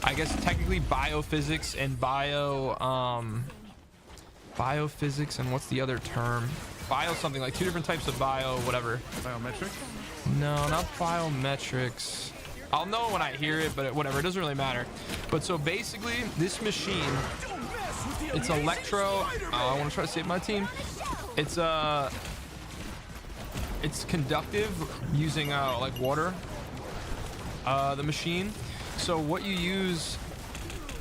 [SPEAKER 1] I guess technically biophysics and biophysics and what's the other term? Bio something, like two different types of bio whatever.
[SPEAKER 8] Biometrics?
[SPEAKER 1] No, not biometrics. I'll know when I hear it, but whatever, it doesn't really matter. But so basically this machine, it's electro, I want to try to save my team. It's conductive using like water, the machine. So what you use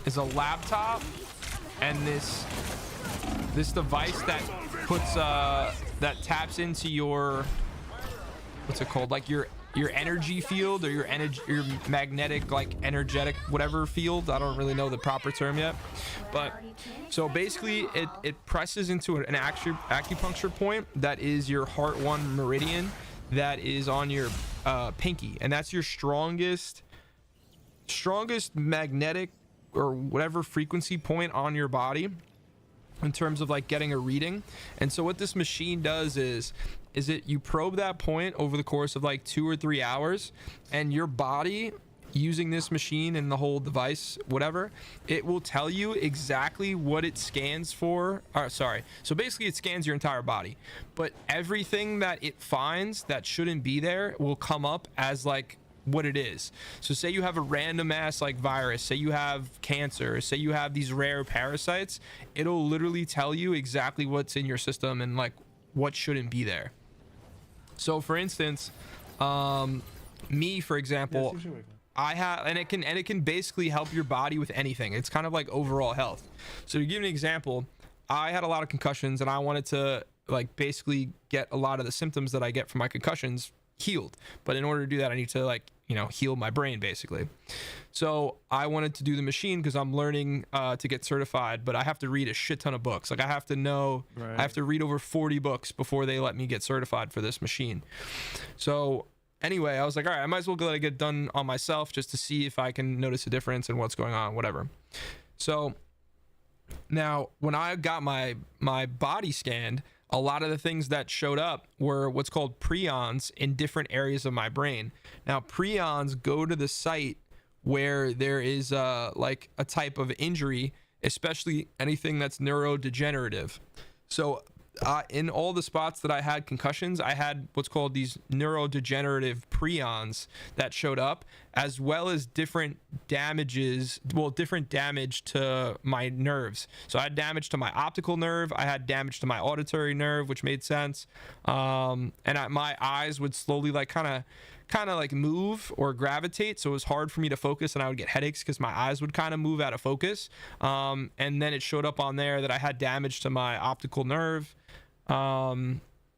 [SPEAKER 1] is a laptop and this device that puts that taps into your, what's it called, like your energy field or your magnetic, like energetic whatever field. I don't really know the proper term yet, but so basically it presses into an acupuncture point that is your heart one meridian that is on your pinky, and that's your strongest magnetic or whatever frequency point on your body in terms of like getting a reading. And so what this machine does is you probe that point over the course of like 2 or 3 hours, and your body, using this machine and the whole device, whatever, it will tell you exactly what it scans for. So basically it scans your entire body, but everything that it finds that shouldn't be there will come up as like what it is. So say you have a random ass like virus, say you have cancer, say you have these rare parasites, it'll literally tell you exactly what's in your system and like what shouldn't be there. So for instance, me for example, I have, and it can basically help your body with anything. It's kind of like overall health. So to give an example, I had a lot of concussions and I wanted to like basically get a lot of the symptoms that I get from my concussions healed, but in order to do that I need to like, you know, heal my brain basically. So I wanted to do the machine because I'm learning to get certified, but I have to read a shit ton of books. Like I have to know, right. I have to read over 40 books before they let me get certified for this machine. So anyway, I was like, all right, I might as well let it get done on myself just to see if I can notice a difference in what's going on, whatever. So now when I got my body scanned, a lot of the things that showed up were what's called prions in different areas of my brain. Now, prions go to the site where there is like a type of injury, especially anything that's neurodegenerative. So in all the spots that I had concussions, I had what's called these neurodegenerative prions that showed up, as well as different damage to my nerves. So I had damage to my optical nerve, I had damage to my auditory nerve, which made sense. And my eyes would slowly like kind of like move or gravitate, so it was hard for me to focus, and I would get headaches because my eyes would kind of move out of focus. And then it showed up on there that I had damage to my optical nerve.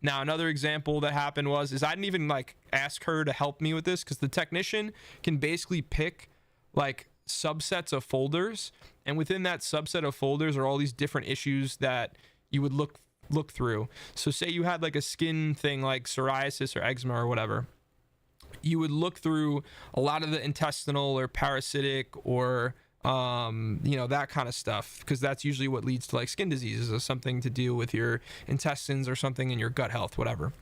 [SPEAKER 1] Now another example that happened is I didn't even like ask her to help me with this, because the technician can basically pick like subsets of folders, and within that subset of folders are all these different issues that you would look through. So say you had like a skin thing like psoriasis or eczema or whatever, you would look through a lot of the intestinal or parasitic or you know, that kind of stuff, because that's usually what leads to like skin diseases, or something to do with your intestines or something in your gut health, whatever.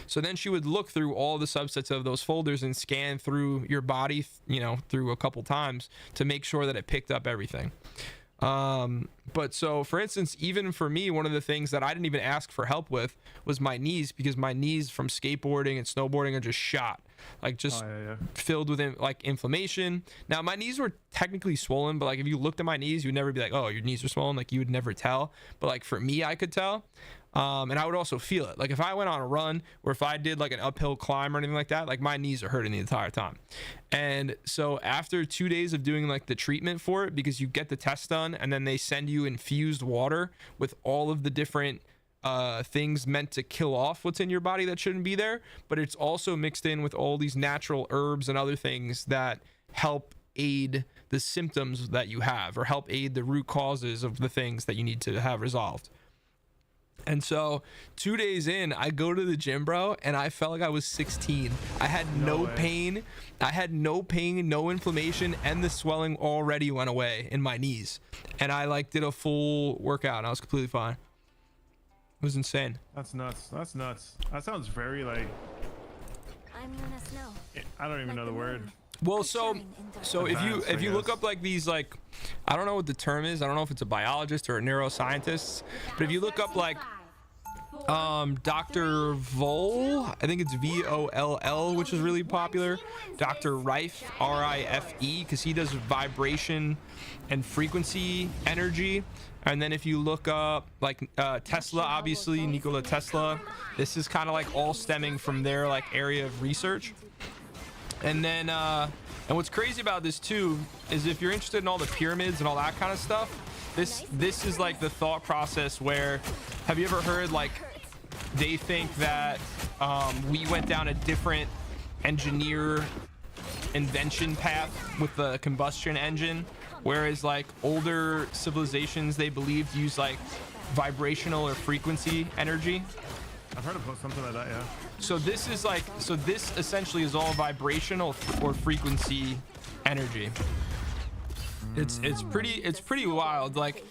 [SPEAKER 1] So then she would look through all the subsets of those folders and scan through your body, you know, through a couple times to make sure that it picked up everything. But so for instance, even for me, one of the things that I didn't even ask for help with was my knees, because my knees from skateboarding and snowboarding are just shot, like just filled with like inflammation. Now my knees were technically swollen, but like if you looked at my knees, you'd never be like, oh, your knees are swollen. Like you would never tell. But like for me, I could tell. And I would also feel it. Like if I went on a run or if I did like an uphill climb or anything like that, like my knees are hurting the entire time. And so after 2 days of doing like the treatment for it, because you get the test done and then they send you infused water with all of the different things meant to kill off what's in your body that shouldn't be there, but it's also mixed in with all these natural herbs and other things that help aid the symptoms that you have, or help aid the root causes of the things that you need to have resolved. And so 2 days in, I go to the gym, bro, and I felt like I was 16. I had no pain. I had no pain, no inflammation, and the swelling already went away in my knees. And I like did a full workout and I was completely fine. It was insane.
[SPEAKER 8] That's nuts. That's nuts. That sounds very like,
[SPEAKER 6] I'm known as Snow.
[SPEAKER 8] I don't even know the word.
[SPEAKER 1] Well, so if you look up like these, like, I don't know what the term is. I don't know if it's a biologist or a neuroscientist, but if you look up like Dr. Voll, I think it's Voll, which is really popular. Dr. Rife, R-I-F-E, because he does vibration and frequency energy. And then if you look up like Tesla, obviously Nikola Tesla, this is kind of like all stemming from their like area of research. And then and what's crazy about this too is if you're interested in all the pyramids and all that kind of stuff, this is like the thought process where, have you ever heard like they think that we went down a different engineer invention path with the combustion engine, whereas like older civilizations they believed use like vibrational or frequency energy?
[SPEAKER 8] I've heard of something like that, yeah.
[SPEAKER 1] So this is like, so this essentially is all vibrational or frequency energy. It's pretty wild. Like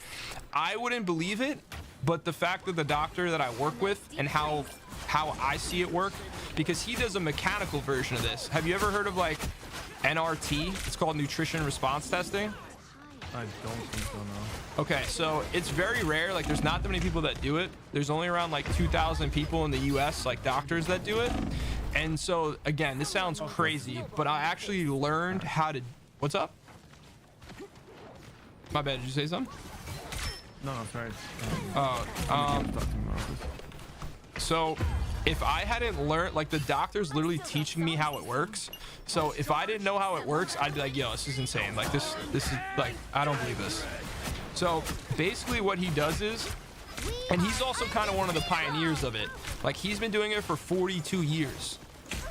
[SPEAKER 1] I wouldn't believe it, but the fact that the doctor that I work with and how I see it work, because he does a mechanical version of this. Have you ever heard of like NRT? It's called nutrition response testing.
[SPEAKER 8] I don't think so, no.
[SPEAKER 1] Okay, so it's very rare. Like there's not that many people that do it. There's only around like 2,000 people in the US, like doctors that do it. And so again, this sounds crazy, but I actually learned how to, what's up? My bad, did you say something?
[SPEAKER 8] No, sorry.
[SPEAKER 1] So if I hadn't learned, like the doctor's literally teaching me how it works. So if I didn't know how it works, I'd be like, yo, this is insane. Like this is like, I don't believe this. So basically what he does is, and he's also kind of one of the pioneers of it. Like he's been doing it for 42 years,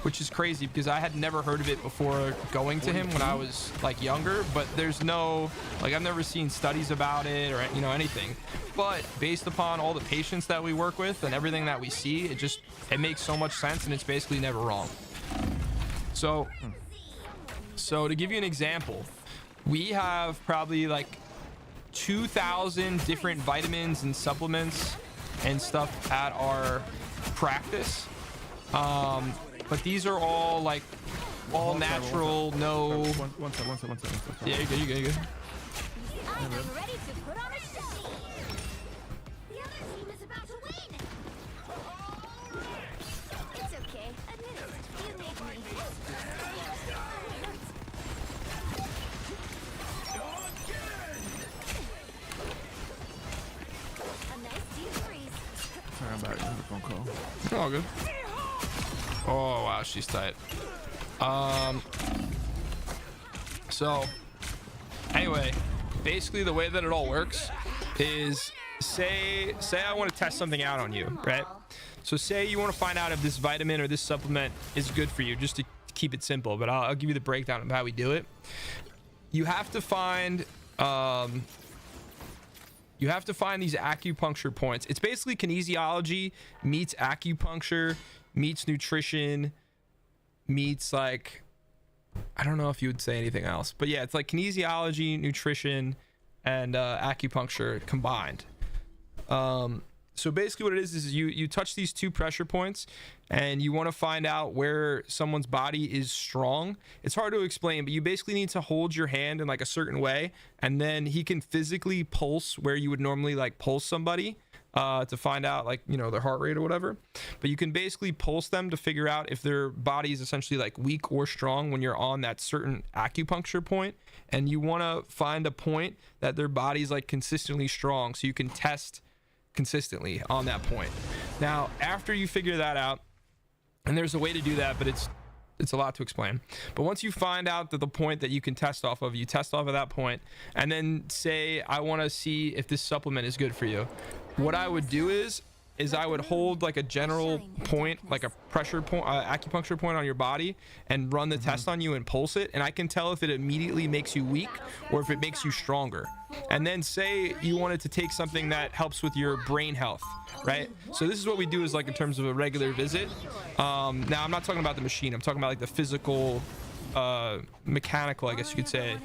[SPEAKER 1] which is crazy because I had never heard of it before going to him when I was like younger, but there's no, like I've never seen studies about it or, you know, anything. But based upon all the patients that we work with and everything that we see, it makes so much sense and it's basically never wrong. So to give you an example, we have probably like 2,000 different vitamins and supplements and stuff at our practice. But these are all like all natural, no.
[SPEAKER 8] One second.
[SPEAKER 1] Yeah, you're good.
[SPEAKER 3] I'm ready to put on a show. The other team is about to win.
[SPEAKER 6] It's okay. Admit it. You made me. A nice deep freeze.
[SPEAKER 8] Sorry, I'm back. There's a phone call.
[SPEAKER 1] All good. Oh wow, she's tight. So anyway, basically the way that it all works is say I want to test something out on you, right? So say you want to find out if this vitamin or this supplement is good for you, just to keep it simple, but I'll give you the breakdown of how we do it. You have to find these acupuncture points. It's basically kinesiology meets acupuncture meets nutrition meets like, I don't know if you would say anything else, but yeah, it's like kinesiology, nutrition, and acupuncture combined. So basically what it is you touch these 2 pressure points and you want to find out where someone's body is strong. It's hard to explain, but you basically need to hold your hand in like a certain way, and then he can physically pulse where you would normally like pulse somebody to find out like, you know, their heart rate or whatever. But you can basically pulse them to figure out if their body is essentially like weak or strong when you're on that certain acupuncture point. And you want to find a point that their body's like consistently strong, so you can test consistently on that point. Now, after you figure that out, and there's a way to do that, but it's a lot to explain. But once you find out that the point that you can test off of, you test off of that point, and then say, I want to see if this supplement is good for you. What I would do is I would hold like a general point, like a pressure point, acupuncture point on your body, and run the test on you and pulse it, and I can tell if it immediately makes you weak or if it makes you stronger. And then say you wanted to take something that helps with your brain health, right? So this is what we do is like in terms of a regular visit. Now I'm not talking about the machine, I'm talking about like the physical mechanical, I guess you could say,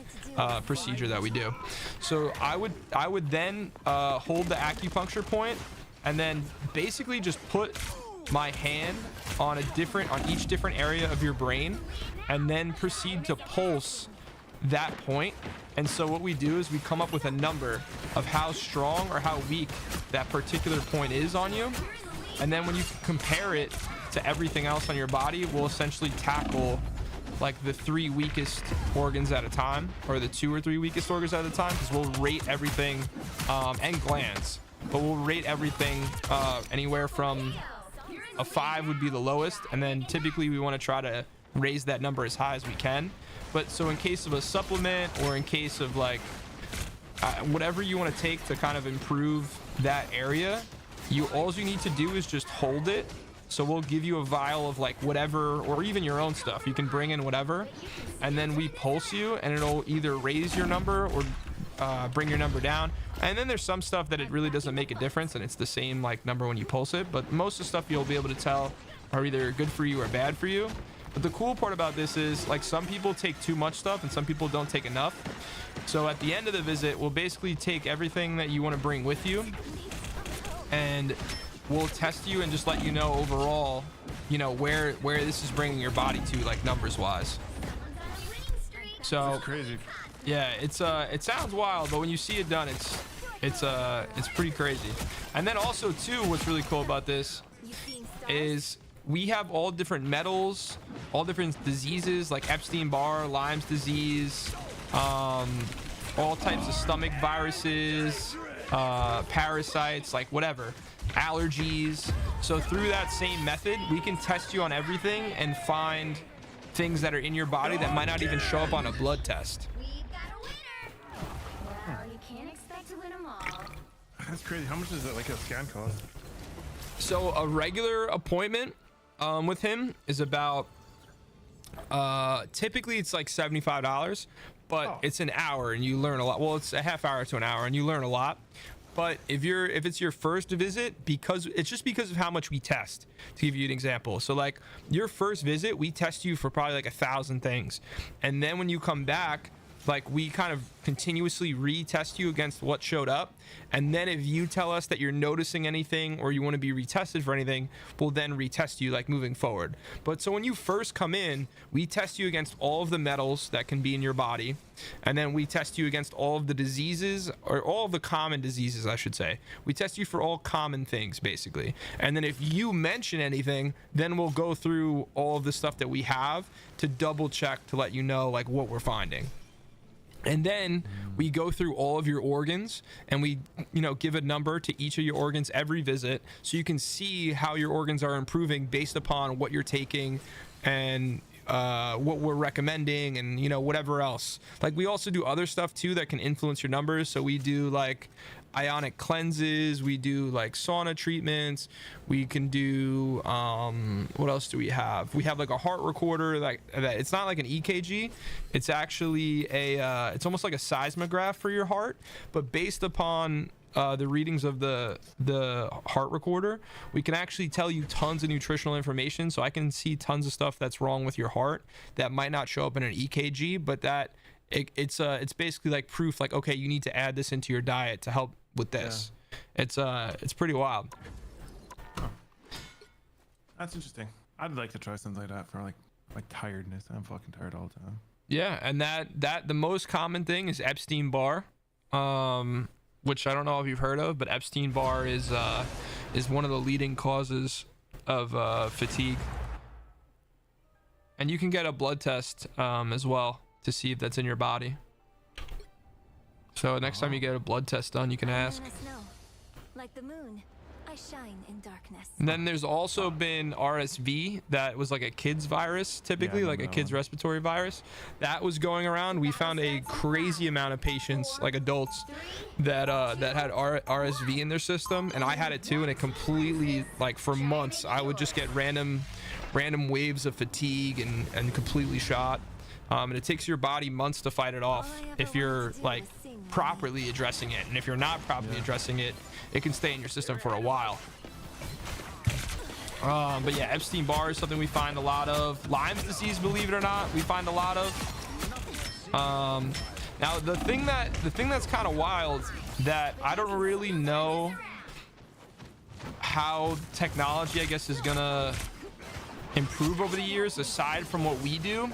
[SPEAKER 1] procedure that we do. So I would then hold the acupuncture point and then basically just put my hand on each different area of your brain, and then proceed to pulse that point. And so what we do is we come up with a number of how strong or how weak that particular point is on you, and then when you compare it to everything else on your body, we'll essentially tackle like the 3 weakest organs at a time, or the 2 or 3 weakest organs at a time, because we'll rate everything, and glands, but we'll rate everything anywhere from a 5 would be the lowest, and then typically we want to try to raise that number as high as we can. But so in case of a supplement, or in case of like whatever you want to take to kind of improve that area, all you need to do is just hold it. So we'll give you a vial of like whatever, or even your own stuff. You can bring in whatever, and then we pulse you, and it'll either raise your number or bring your number down. And then there's some stuff that it really doesn't make a difference, and it's the same like number when you pulse it. But most of the stuff you'll be able to tell are either good for you or bad for you. But the cool part about this is like some people take too much stuff and some people don't take enough. So at the end of the visit, we'll basically take everything that you want to bring with you, and we'll test you and just let you know overall, you know, where this is bringing your body to, like numbers wise. So
[SPEAKER 8] That's crazy.
[SPEAKER 1] yeah, it sounds wild, but when you see it done, it's pretty crazy. And then also too, what's really cool about this is we have all different metals, all different diseases like Epstein-Barr, Lyme's disease, all types of stomach viruses, parasites, like whatever, allergies. So through that same method, we can test you on everything and find things that are in your body that might not even show up on a blood test.
[SPEAKER 3] We've got a winner. Well, you can't expect to win them all.
[SPEAKER 8] That's crazy. How much does it like a scan cost?
[SPEAKER 1] So a regular appointment with him is about typically it's like $75, but it's an hour and you learn a lot. Well, it's a half hour to an hour and you learn a lot. But if it's your first visit, because of how much we test, to give you an example. So like your first visit, we test you for probably like 1,000 things. And then when you come back, like we kind of continuously retest you against what showed up. And then if you tell us that you're noticing anything or you want to be retested for anything, we'll then retest you like moving forward. But so when you first come in, we test you against all of the metals that can be in your body. And then we test you against all of the diseases, or all of the common diseases, I should say. We test you for all common things, basically. And then if you mention anything, then we'll go through all of the stuff that we have to double check to let you know like what we're finding. And then we go through all of your organs and we, give a number to each of your organs every visit, so you can see how your organs are improving based upon what you're taking and what we're recommending, and whatever else. Like we also do other stuff too that can influence your numbers. So we do like ionic cleanses, we do like sauna treatments, we can do what else do we have? We have like a heart recorder that it's not like an EKG, it's actually it's almost like a seismograph for your heart, but based upon the readings of the heart recorder, we can actually tell you tons of nutritional information. So I can see tons of stuff that's wrong with your heart that might not show up in an EKG, but that it's basically like proof, like, okay, you need to add this into your diet to help with this. It's pretty wild.
[SPEAKER 8] That's interesting. I'd like to try something like that for like tiredness. I'm fucking tired all the time.
[SPEAKER 1] Yeah, and that the most common thing is Epstein-Barr, which I don't know if you've heard of, but Epstein-Barr is one of the leading causes of fatigue. And you can get a blood test as well to see if that's in your body. So next time you get a blood test done, you can ask.
[SPEAKER 6] Like the moon, I shine in darkness.
[SPEAKER 1] And then there's also been RSV, that was like a kid's virus, typically, like a kid's respiratory virus. That was going around. We found a crazy amount of patients, like adults, that had RSV in their system, and I had it too, and it completely, like for months, I would just get random waves of fatigue and completely shot. And it takes your body months to fight it off if you're like properly addressing it, and if you're not properly addressing it, it can stay in your system for a while. But yeah, Epstein-Barr is something we find a lot of. Lyme's disease, believe it or not, we find a lot of. Now the thing that's kind of wild, that I don't really know how technology, I guess, is gonna improve over the years aside from what we do,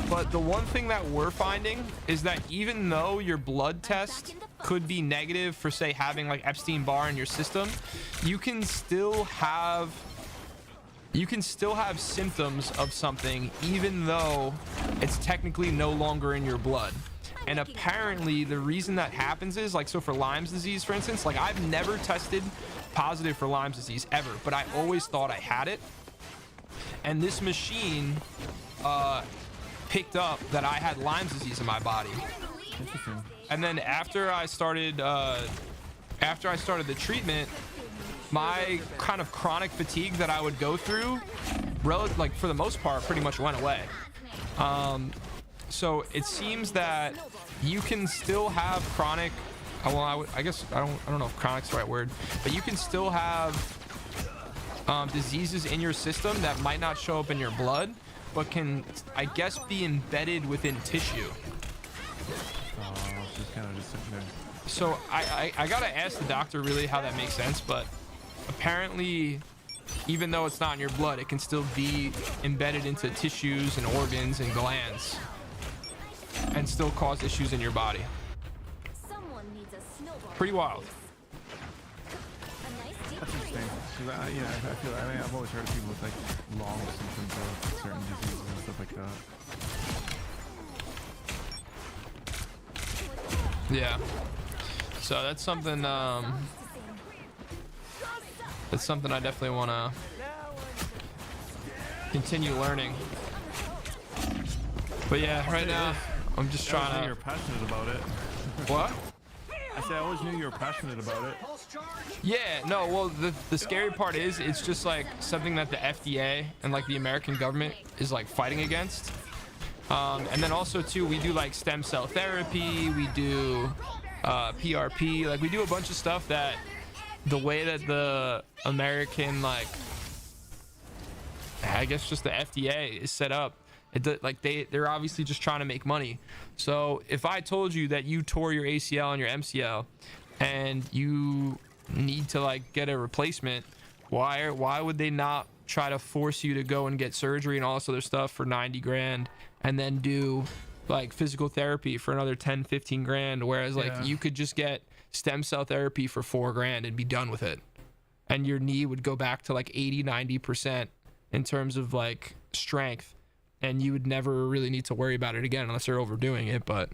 [SPEAKER 1] but the one thing that we're finding is that even though your blood test could be negative for, say, having like Epstein-Barr in your system, you can still have symptoms of something even though it's technically no longer in your blood. And apparently the reason that happens is, like, so for Lyme's disease, for instance, like I've never tested positive for Lyme's disease ever, but I always thought I had it. And this machine picked up that I had Lyme's disease in my body. And then after I started the treatment, my kind of chronic fatigue that I would go through, like for the most part, pretty much went away. So it seems that you can still have chronic, well, I guess I don't know if chronic's the right word, but you can still have diseases in your system that might not show up in your blood, but can, I guess, be embedded within tissue.
[SPEAKER 8] She's kind of just sitting there.
[SPEAKER 1] So I gotta ask the doctor really how that makes sense, but apparently, even though it's not in your blood, it can still be embedded into tissues and organs and glands and still cause issues in your body. Pretty wild.
[SPEAKER 8] That's interesting. 'Cause I've always heard of people with like long symptoms of certain diseases and stuff like that.
[SPEAKER 1] Yeah. So that's something I definitely want to continue learning. But yeah, right now I'm just trying to.
[SPEAKER 8] You're passionate about it.
[SPEAKER 1] What?
[SPEAKER 8] I said I always knew you were passionate about it.
[SPEAKER 1] Yeah, no, well, the scary part is it's just like something that the FDA and like the American government is like fighting against. And then also too, we do like stem cell therapy, we do PRP, like we do a bunch of stuff that the way that the American, like, I guess just the FDA is set up, like they're obviously just trying to make money. So if I told you that you tore your ACL and your MCL and you need to like get a replacement, why would they not try to force you to go and get surgery and all this other stuff for 90 grand and then do like physical therapy for another 10, 15 grand, whereas like you could just get stem cell therapy for 4 grand and be done with it, and your knee would go back to like 80-90% in terms of like strength, and you would never really need to worry about it again unless they're overdoing it. But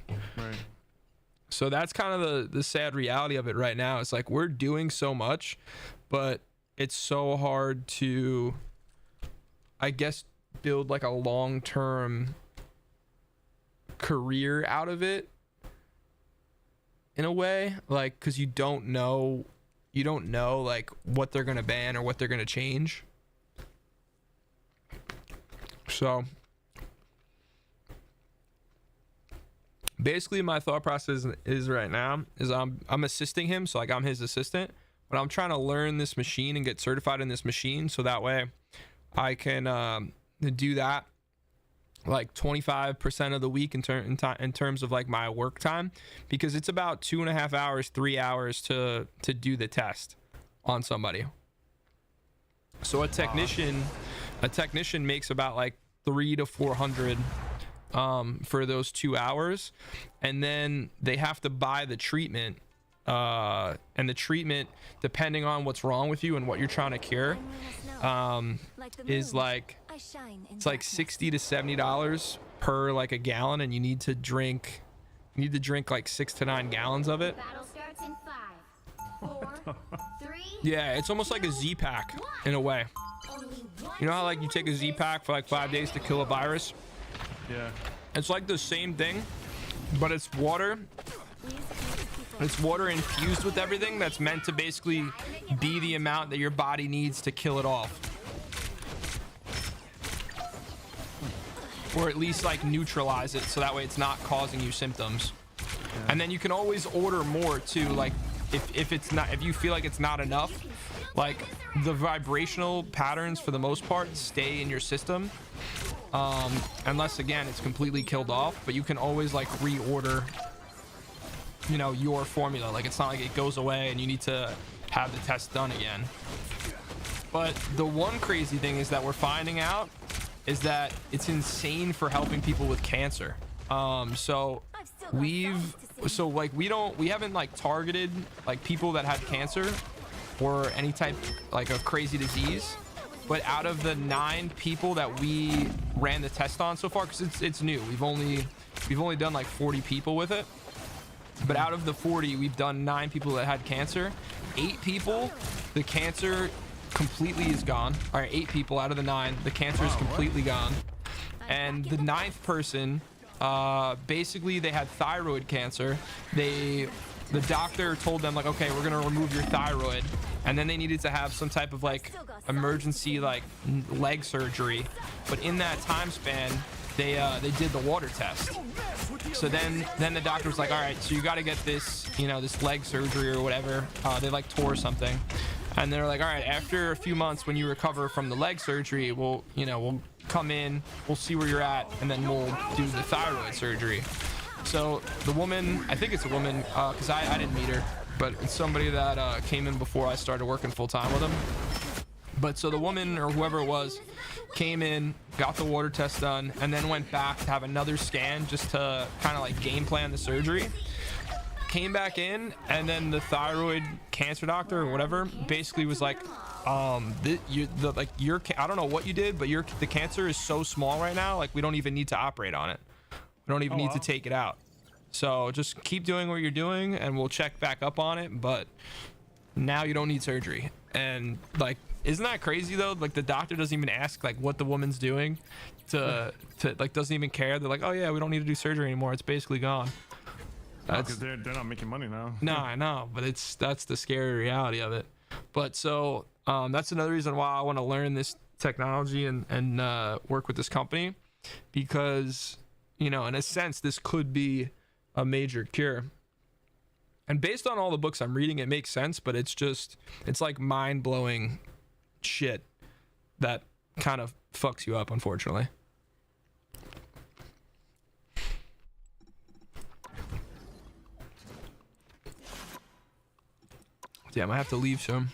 [SPEAKER 1] so that's kind of the sad reality of it right now. It's like we're doing so much, but it's so hard to, I guess, build like a long-term career out of it in a way, like, because you don't know like what they're gonna ban or what they're gonna change. So basically my thought process is right now is I'm assisting him, so like I'm his assistant, but I'm trying to learn this machine and get certified in this machine so that way I can do that like 25% of the week in terms of like my work time, because it's about 2.5 hours, 3 hours to do the test on somebody. So a technician makes about like 300 to 400 for those 2 hours, and then they have to buy the treatment, and the treatment, depending on what's wrong with you and what you're trying to cure, is like, it's like $60 to $70 per like a gallon, and you need to drink like 6 to 9 gallons of it.
[SPEAKER 3] Battle starts in 5, 4, 3.
[SPEAKER 1] Yeah, it's almost like a Z-Pack in a way.
[SPEAKER 3] Only one
[SPEAKER 1] You know how like
[SPEAKER 3] team
[SPEAKER 1] you take a
[SPEAKER 3] wins this.
[SPEAKER 1] Z-Pack for like 5 days to kill a virus?
[SPEAKER 8] Yeah.
[SPEAKER 1] It's like the same thing, but it's water. It's water infused with everything that's meant to basically be the amount that your body needs to kill it off. Or at least like neutralize it, so that way it's not causing you symptoms. And then you can always order more too, like if you feel like it's not enough, like the vibrational patterns for the most part stay in your system, unless again it's completely killed off, but you can always like reorder, you know, your formula. Like it's not like it goes away and you need to have the test done again. But the one crazy thing is that we're finding out is that it's insane for helping people with cancer. So we haven't like targeted like people that had cancer or any type like of crazy disease, but out of the 9 people that we ran the test on so far, because it's new, we've only done like 40 people with it, but out of the 40 we've done 9 people that had cancer. 8 people, the cancer completely is gone. All right, 8 people out of the 9, the cancer is completely gone. And the 9th person, basically they had thyroid cancer. The doctor told them like, okay, we're gonna remove your thyroid, and then they needed to have some type of like emergency like leg surgery, but in that time span they did the water test. So then the doctor was like, all right, so you got to get this, you know, this leg surgery or whatever. They like tore something, and they're like, all right, after a few months when you recover from the leg surgery, we'll come in, we'll see where you're at, and then we'll do the thyroid surgery. So the woman, I think it's a woman, because I didn't meet her, but it's somebody that came in before I started working full time with them. But so the woman or whoever it was came in, got the water test done, and then went back to have another scan just to kind of like game plan the surgery. Came back in, and then the thyroid cancer doctor or whatever basically was like, I don't know what you did, but the cancer is so small right now, like we don't even need to operate on it. We don't even need to take it out. So just keep doing what you're doing, and we'll check back up on it. But now you don't need surgery. And like, isn't that crazy though? Like the doctor doesn't even ask like what the woman's doing, to like doesn't even care. They're like, oh yeah, we don't need to do surgery anymore. It's basically gone.
[SPEAKER 8] Because they're not making money now.
[SPEAKER 1] No, I know, but that's the scary reality of it. But so that's another reason why I want to learn this technology and work with this company, because, you know, in a sense, this could be a major cure. And based on all the books I'm reading, it makes sense, but it's like mind-blowing shit that kind of fucks you up, unfortunately. Yeah, I might have to leave soon.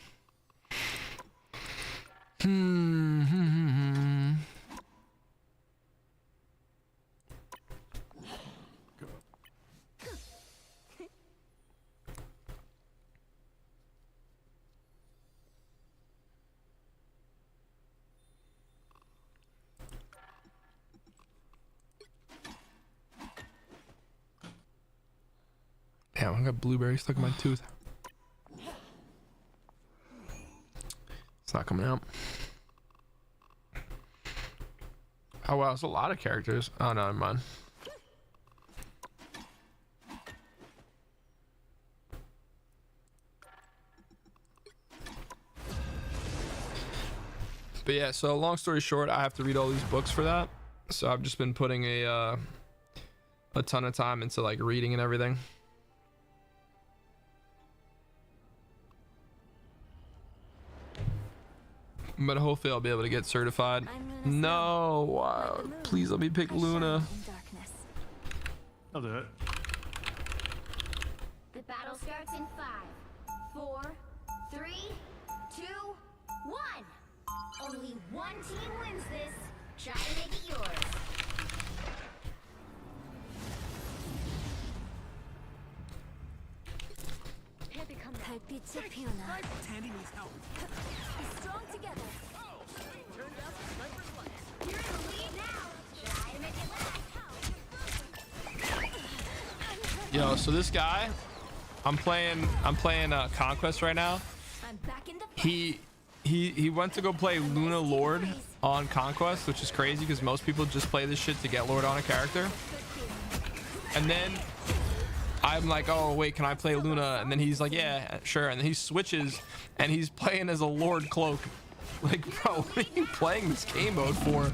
[SPEAKER 1] Damn, I got blueberry stuck in my tooth. It's not coming out. Oh wow, it's a lot of characters. Oh no, never mind. But yeah, so long story short, I have to read all these books for that. So I've just been putting a ton of time into like reading and everything. But hopefully I'll be able to get certified. No, wow. Please let me pick Luna.
[SPEAKER 8] I'll do it.
[SPEAKER 3] The battle starts in 5, 4, 3, 2, 1. Only one team wins this. Try to make it yours.
[SPEAKER 6] 달빛의 피어나.
[SPEAKER 7] Tandy needs help.
[SPEAKER 6] Be strong together.
[SPEAKER 7] Turned out the sniper's light.
[SPEAKER 3] You're in the lead now. Try to make it last.
[SPEAKER 1] Yo, so this guy, I'm playing Conquest right now.
[SPEAKER 6] I'm back in the fight.
[SPEAKER 1] He went to go play Luna Lord on Conquest, which is crazy because most people just play this shit to get Lord on a character. And then I'm like, oh wait, can I play Luna? And then he's like, yeah, sure. And then he switches and he's playing as a Lord Cloak. Like, bro, what are you playing this game mode for?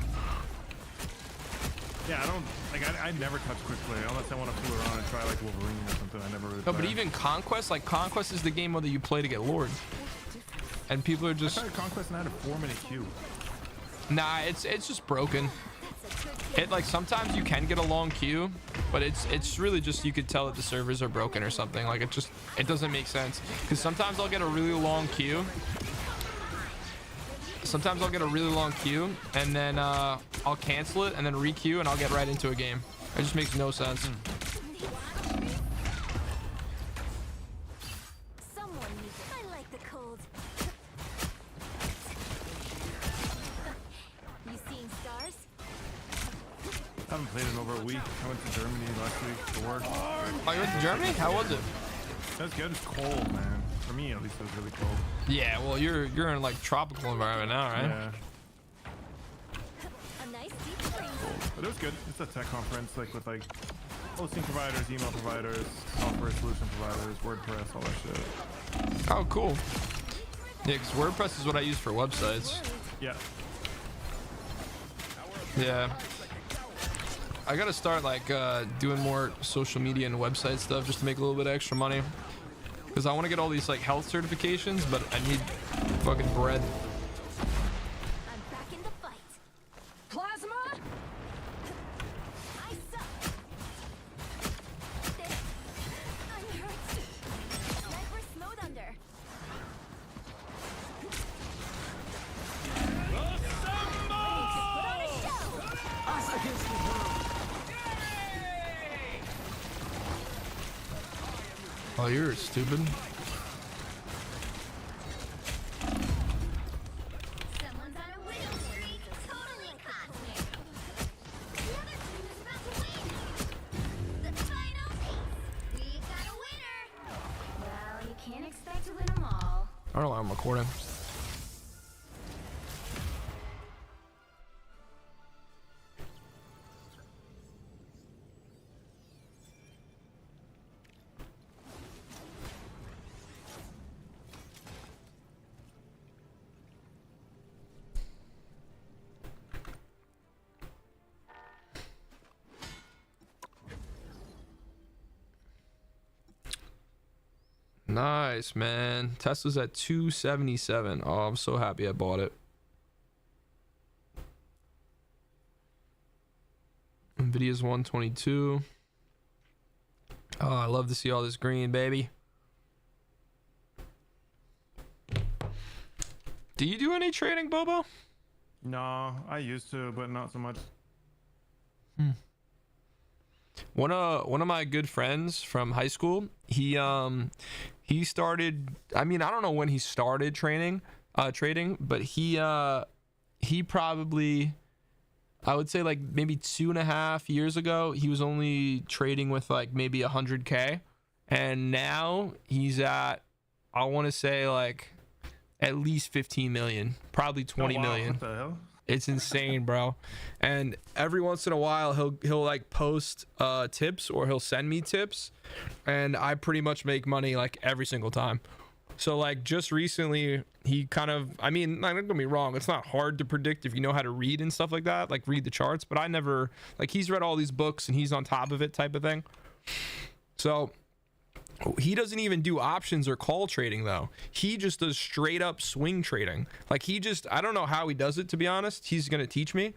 [SPEAKER 8] Yeah, I don't like. I never touch quick play unless I want to fool around and try like Wolverine or something. I never really.
[SPEAKER 1] No,
[SPEAKER 8] play.
[SPEAKER 1] but even Conquest, like Conquest is the game mode that you play to get Lord. And people are
[SPEAKER 8] I
[SPEAKER 1] just
[SPEAKER 8] tried Conquest and I had a 4-minute queue.
[SPEAKER 1] nah, it's just broken. It like sometimes you can get a long queue, but it's really just you could tell that the servers are broken or something. Like it doesn't make sense because sometimes I'll get a really long queue. Sometimes I'll get a really long queue and then I'll cancel it and then re-queue and I'll get right into a game. It just makes no sense.
[SPEAKER 6] Someone needs it. I like the cold. You seeing stars?
[SPEAKER 8] I haven't played in over a week. I went to Germany last week for work.
[SPEAKER 1] Oh, you went to Germany? How was it?
[SPEAKER 8] It was good. It's cold, man. For me, at least, it was really cold.
[SPEAKER 1] Yeah, well, you're in like tropical environment now, right?
[SPEAKER 8] Yeah,
[SPEAKER 6] A nice deep spring.
[SPEAKER 8] but it was good. It's a tech conference, like with like hosting providers, email providers, software solution providers, WordPress, all that shit.
[SPEAKER 1] Oh, cool. Yeah, because WordPress is what I use for websites.
[SPEAKER 8] Yeah.
[SPEAKER 1] Yeah. I gotta start like doing more social media and website stuff just to make a little bit of extra money. Because I want to get all these like health certifications, but I need fucking bread.
[SPEAKER 6] I'm back in the fight.
[SPEAKER 3] Plasma?
[SPEAKER 6] I suck. I'm hurt. Sniper snowed under. Put on a show.
[SPEAKER 7] Us against the world.
[SPEAKER 1] Oh, you're stupid.
[SPEAKER 3] Someone's on a winning streak. Totally cosmic. The other team is about to win. The final piece. We've got a winner. Well, you can't expect to win them all.
[SPEAKER 1] I don't know why I'm recording. Nice, man. Tesla's at 277. Oh, I'm so happy I bought it. Nvidia's 122. Oh, I love to see all this green, baby. Do you do any trading, Bobo?
[SPEAKER 8] No, I used to, but not so much.
[SPEAKER 1] One of my good friends from high school, he started, I mean, I don't know when he started trading, but he probably, I would say like maybe 2.5 years ago, he was only trading with like maybe 100K, and now he's at, I want to say like at least 15 million, probably 20 million.
[SPEAKER 8] What the hell?
[SPEAKER 1] It's insane, bro. And every once in a while he'll like post tips, or he'll send me tips, and I pretty much make money like every single time. So like just recently he kind of, I mean, don't get me wrong, it's not hard to predict if you know how to read and stuff like that, like read the charts, but I never, like, he's read all these books and he's on top of it type of thing. So he doesn't even do options or call trading though. He just does straight up swing trading. Like he just, I don't know how he does it, to be honest. He's gonna teach me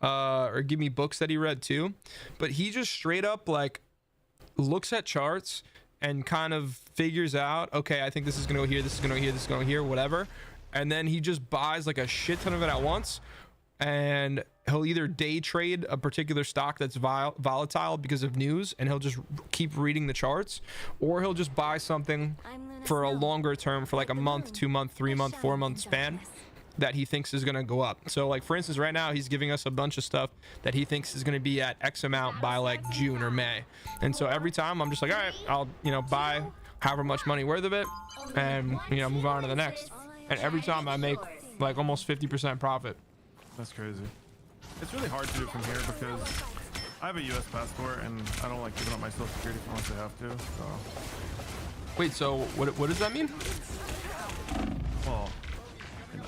[SPEAKER 1] or give me books that he read too, but he just straight up like looks at charts and kind of figures out, okay, I think this is gonna go here, this is gonna go here, this is going here, whatever, and then he just buys like a shit ton of it at once, and he'll either day trade a particular stock that's volatile because of news, and he'll just keep reading the charts, or he'll just buy something for a longer term, for like a month, 2 month, 3 month, 4 month span that he thinks is going to go up. So like for instance, right now he's giving us a bunch of stuff that he thinks is going to be at X amount by like June or May, and so every time I'm just like, all right, I'll, you know, buy however much money worth of it and, you know, move on to the next, and every time I make like almost 50% profit.
[SPEAKER 8] That's crazy. It's really hard to do from here because I have a US passport and I don't like giving up my social security unless I have to. So.
[SPEAKER 1] Wait, so what does that mean?
[SPEAKER 8] Well, you know,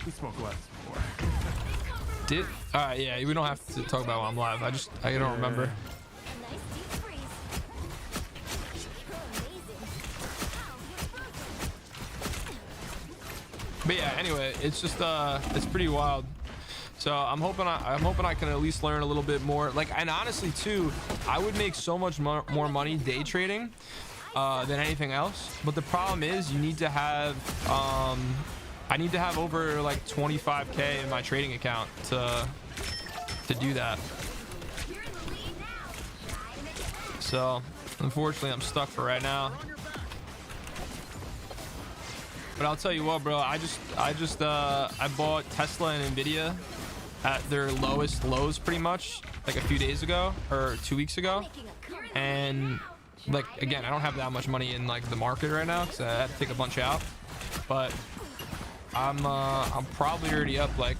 [SPEAKER 8] we smoked less before.
[SPEAKER 1] Did yeah, we don't have to talk about while I'm live. I don't remember.
[SPEAKER 6] Nice deep freeze.
[SPEAKER 1] But yeah, anyway, it's just it's pretty wild. So I'm hoping I can at least learn a little bit more. Like, and honestly too, I would make so much more money day trading than anything else. But the problem is, you need to have I need to have over like 25K in my trading account to do that. So unfortunately, I'm stuck for right now. But I'll tell you what, bro. I bought Tesla and Nvidia at their lowest lows pretty much like a few days ago or 2 weeks ago, and like again, I don't have that much money in like the market right now because I had to take a bunch out, but I'm probably already up like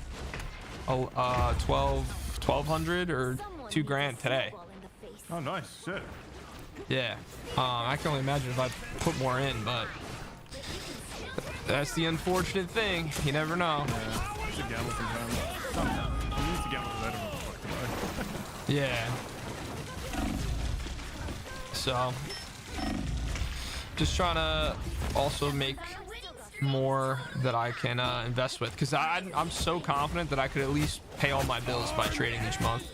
[SPEAKER 1] 1200 or $2,000 today.
[SPEAKER 8] Oh, nice. Shit.
[SPEAKER 1] Yeah. I can only imagine if I put more in, but that's the unfortunate thing. You never know.
[SPEAKER 8] Yeah, it's a gamble sometimes. You need to gamble because I don't know what the fuck to buy.
[SPEAKER 1] Yeah. So, just trying to also make more that I can invest with, because I'm so confident that I could at least pay all my bills by trading each month.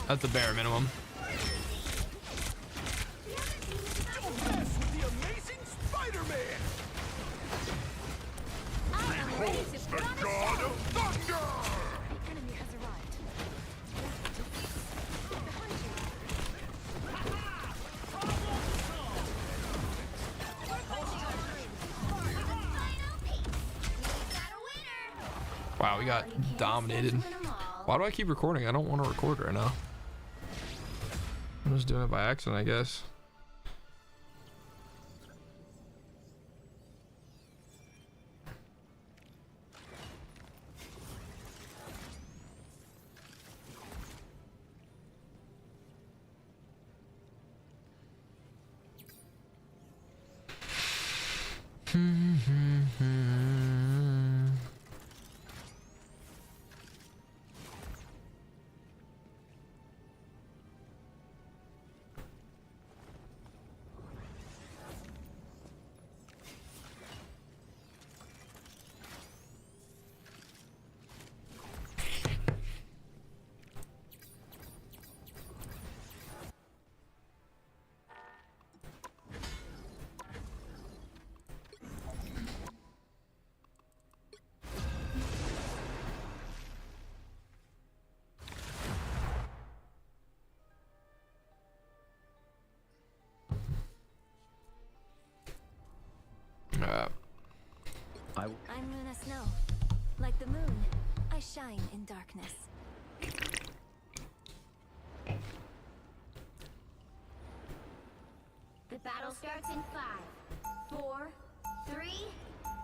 [SPEAKER 1] That's the bare minimum. Wow, we got dominated. Why do I keep recording? I don't want to record right now. I'm just doing it by accident, I guess.
[SPEAKER 6] I'm Luna Snow. Like the moon, I shine in darkness.
[SPEAKER 3] The battle starts in 5, 4, 3,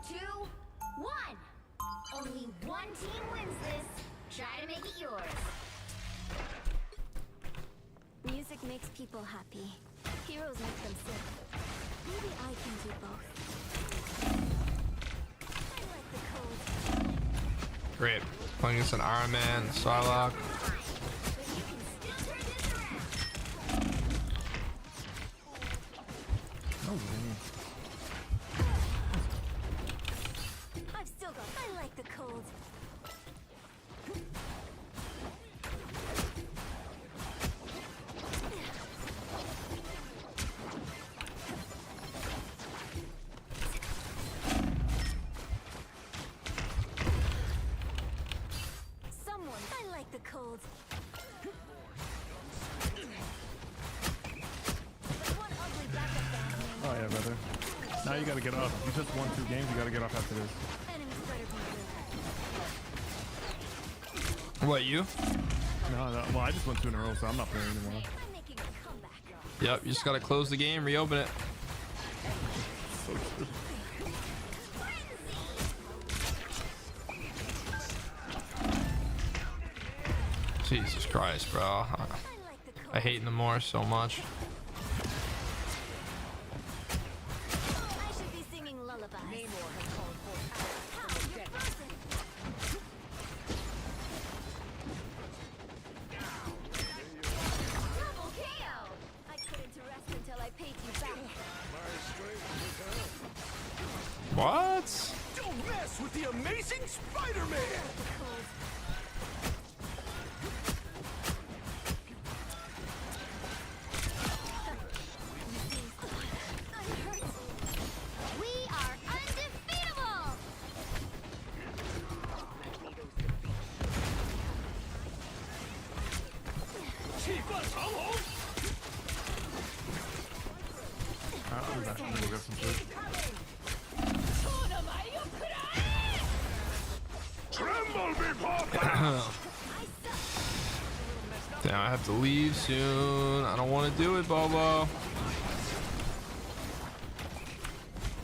[SPEAKER 3] 2, 1. Only one team wins this. Try to make it yours.
[SPEAKER 6] Music makes people happy. Heroes make them sick. Maybe I can do both. I like the code.
[SPEAKER 1] Great. Playing against an Iron Man, Psylocke.
[SPEAKER 6] I've still got. I like the cold. Someone. I like the cold. There's one ugly backup band named
[SPEAKER 8] Oh yeah, brother. Now you gotta get off. You just won 2 games. You gotta get off after this.
[SPEAKER 6] Enemies better be real.
[SPEAKER 1] What, you?
[SPEAKER 8] No, well, I just won 2 in a row, so I'm not playing anymore.
[SPEAKER 6] I'm making a comeback.
[SPEAKER 1] Yep, you just gotta close the game, reopen it.
[SPEAKER 8] So true.
[SPEAKER 1] Jesus Christ, bro.
[SPEAKER 6] I like the cold.
[SPEAKER 1] I hate Namor so much.
[SPEAKER 6] I should be singing lullabies. Namor has called for power. You're frozen. Double KO. I couldn't rest until I paid you back.
[SPEAKER 1] What?
[SPEAKER 7] Don't mess with the amazing Spider-Man!
[SPEAKER 6] Cold. I'm hurt. We are undefeatable.
[SPEAKER 7] Keep us home!
[SPEAKER 8] I'm back. I'm gonna go get some food.
[SPEAKER 7] Tremble before
[SPEAKER 1] Damn, I have to leave soon. I don't want to do it, Bobo.